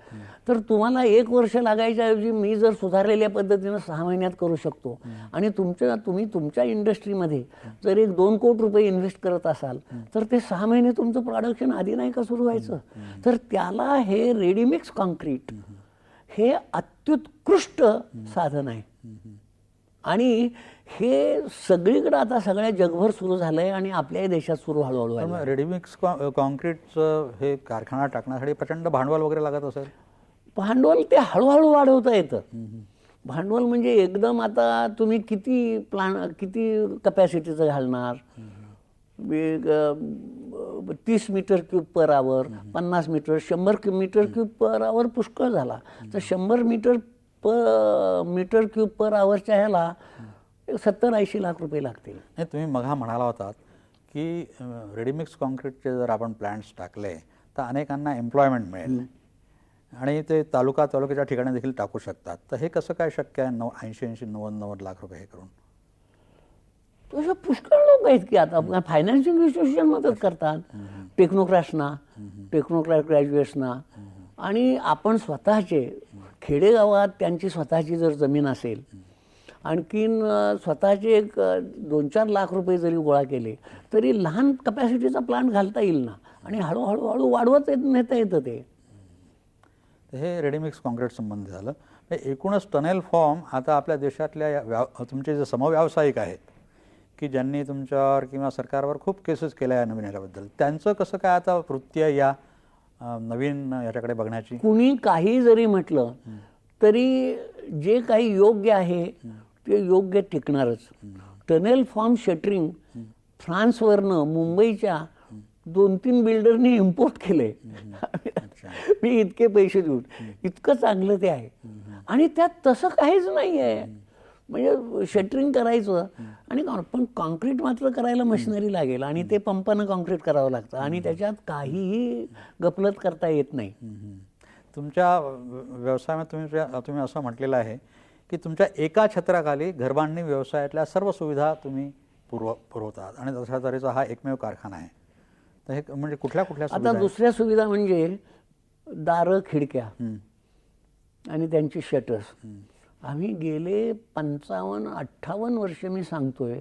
तर तुम्हाला 1 वर्ष लागायच्या ऐवजी मी जर सुधारलेल्या पद्धतीनं 6 महिन्यात करू शकतो. आणि तुम्ही तुमच्या इंडस्ट्रीमध्ये जर 1-2 कोटी रुपये इन्व्हेस्ट करत असाल तर ते 6 महिने तुमचं प्रोडक्शन आधी नाही का सुरू व्हायचं. तर त्याला हे रेडीमिक्स कॉन्क्रीट हे अत्युत्कृष्ट साधन आहे. आणि हे सगळीकडे आता सगळ्या जगभर सुरू झालंय आणि आपल्याही देशात सुरू हळूहळू आहे. रेडीमिक्स कॉन्क्रीटचं हे कारखाना टाकण्यासाठी प्रचंड भांडवल वगैरे लागत असेल. भांडवल ते हळूहळू वाढवता येतं. भांडवल म्हणजे एकदम आता तुम्ही किती कपॅसिटीचं घालणार. 30 meter cube per hour, 50 meter, 100 meter cube per hour पुष्कळ झाला. तर 100 मीटर क्यूब पर आवरच्या ह्याला 70-80 लाख रुपये लागतील. नाही, तुम्ही मघा म्हणाला होतात की रेडीमिक्स कॉन्क्रीटचे जर आपण प्लांट्स टाकले तर अनेकांना एम्प्लॉयमेंट मिळेल आणि ते तालुक्याच्या ठिकाणी देखील टाकू शकतात. तर हे कसं काय शक्य आहे 80-90 लाख रुपये हे करून? तसे पुष्कळ लोक आहेत की आता फायनान्शियल इन्स्टिट्यूशन मदत करतात. टेक्नोक्राट ग्रॅज्युएट्सना. आणि आपण स्वतःचे खेडेगावात त्यांची स्वतःची जर जमीन असेल आणखीन स्वतःचे 2-4 लाख रुपये जरी गोळा केले तरी लहान कपॅसिटीचा प्लांट घालता येईल ना. आणि हळूहळू वाढवत नेता येतं ते. हे रेडीमिक्स कॉन्क्रीट संबंधी झालं. एकूणच टनेल फॉर्म आता आपल्या देशातल्या तुमचे जे समव्यावसायिक आहेत की ज्यांनी तुमच्यावर किंवा सरकारवर खूप केसेस केल्या या नवीन ह्याच्याबद्दल, त्यांचं कसं काय आता वृत्ती आहे या नवीन याच्याकडे बघण्याची? कुणी काही जरी म्हटलं तरी जे काही योग्य आहे ते योग्य टिकणारच. टनेल फॉर्म शटरिंग फ्रान्सवरनं मुंबईच्या 2-3 बिल्डरनी इम्पोर्ट केले. मी इतके पैसे देऊन इतकं चांगलं ते आहे. आणि त्यात तसं काहीच नाही आहे. म्हणजे शटरिंग करायचं आणि पण कॉन्क्रीट मात्र करायला मशिनरी लागेल आणि ते पंपानं कॉन्क्रीट करावं लागतं आणि त्याच्यात काहीही गफलत करता येत नाही. तुमच्या व्यवसायामध्ये तुम्ही असं म्हटलेलं आहे की तुमच्या एका छत्राखाली घरबांधणी व्यवसायातल्या सर्व सुविधा तुम्ही पुरवतात आणि तशा तऱ्हेचा हा एकमेव कारखाना आहे. तर हे म्हणजे कुठल्या आता दुसऱ्या सुविधा म्हणजे दारं, खिडक्या आणि त्यांची शटर्स. आम्ही गेले 55-58 वर्ष मी सांगतोय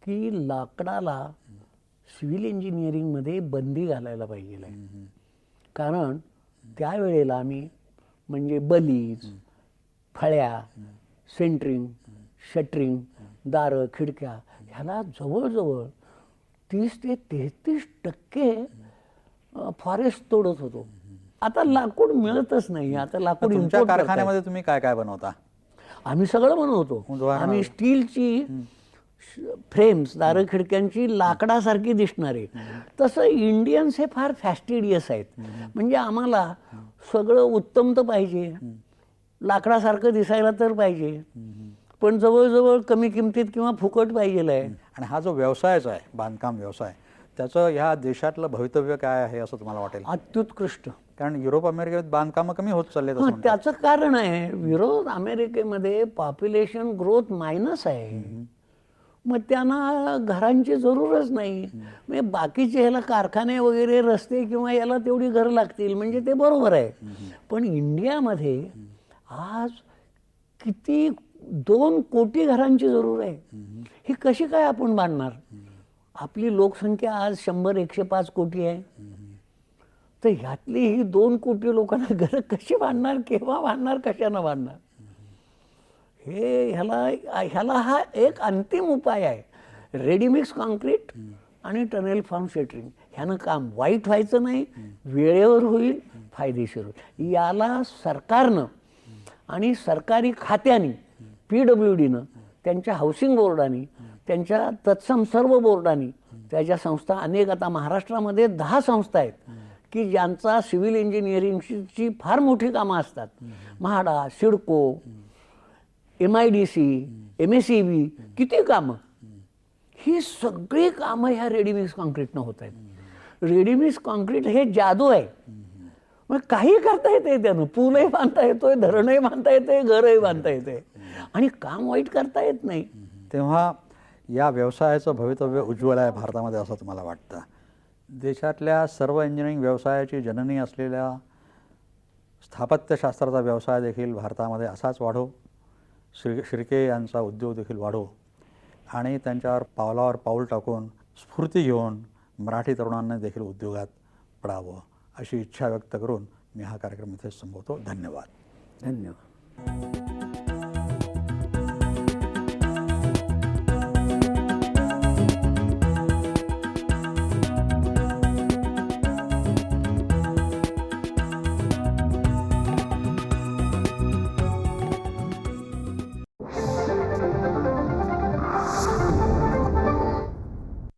की लाकडाला सिव्हिल इंजिनिअरिंगमध्ये बंदी घालायला पाहिजे. कारण त्यावेळेला आम्ही म्हणजे बलीज, फळ्या, सेंटरिंग, शटरिंग, दारं, खिडक्या ह्याला जवळजवळ 30 ते 33% फॉरेस्ट तोडत होतो. आता लाकूड मिळतच नाही. आता लाकूड तुमच्या कारखान्यामध्ये तुम्ही काय काय बनवता? आम्ही सगळं बनवतो. आम्ही स्टीलची फ्रेम्स, दारं खिडक्यांची लाकडासारखी दिसणारे. तसं इंडियन्स हे फार फॅस्टिडियस आहेत. म्हणजे आम्हाला सगळं उत्तम तर पाहिजे, लाकडासारखं दिसायला तर पाहिजे, पण जवळजवळ कमी किमतीत किंवा फुकट पाहिजे आहे. आणि हा जो व्यवसायच आहे, बांधकाम व्यवसाय, त्याचं ह्या देशातलं भवितव्य काय आहे असं तुम्हाला वाटेल? अत्युत्कृष्ट. कारण युरोप अमेरिकेत बांधकामं कमी होत चालले. त्याचं कारण आहे युरोप अमेरिकेमध्ये पॉप्युलेशन ग्रोथ मायनस आहे. मग त्यांना घरांची जरूरच नाही. म्हणजे बाकीचे ह्याला कारखाने वगैरे, रस्ते किंवा याला तेवढी घरं लागतील म्हणजे ते बरोबर आहे. पण इंडियामध्ये आज किती 2 कोटी घरांची जरूर आहे. ही कशी काय आपण बांधणार? आपली लोकसंख्या आज 100-105 कोटी आहे. तर ह्यातली ही 2 कोटी लोकांना घरं कशी बांधणार, केव्हा बांधणार, कशानं बांधणार? ह्याला हा एक अंतिम उपाय आहे. रेडीमिक्स कॉन्क्रीट आणि टनेल फॉर्म शटरिंग. ह्यानं काम वाईट व्हायचं नाही, वेळेवर होईल, फायदेशीर होईल. याला सरकारनं आणि सरकारी खात्यांनी, PWDनं, त्यांच्या हाऊसिंग बोर्डानी, त्यांच्या तत्सम सर्व बोर्डांनी, त्याच्या संस्था अनेक, आता महाराष्ट्रामध्ये 10 संस्था आहेत की ज्यांचा सिव्हिल इंजिनिअरिंगची फार मोठी कामं असतात. म्हाडा, सिडको, MIDC, MSEB, किती कामं. ही सगळी कामं ह्या रेडीमिक्स कॉन्क्रीटनं होत आहेत. रेडीमिक्स कॉन्क्रीट हे जादू आहे. मग काही करता येते त्यानं. पूलही बांधता येतोय, धरणही बांधता येते, घरही बांधता येते. आणि काम वाईट करता येत नाही. तेव्हा या व्यवसायाचं भवितव्य उज्ज्वल आहे भारतामध्ये असं तुम्हाला वाटतं? देशातल्या सर्व इंजिनिअरिंग व्यवसायाची जननी असलेल्या स्थापत्यशास्त्राचा व्यवसाय देखील भारतामध्ये असाच वाढो, शिर्के यांचा उद्योग देखील वाढो आणि त्यांच्यावर पावलावर पाऊल टाकून स्फूर्ती घेऊन मराठी तरुणांनी देखील उद्योगात पडावं अशी इच्छा व्यक्त करून मी हा कार्यक्रम इथे संपवतो. धन्यवाद. धन्यवाद.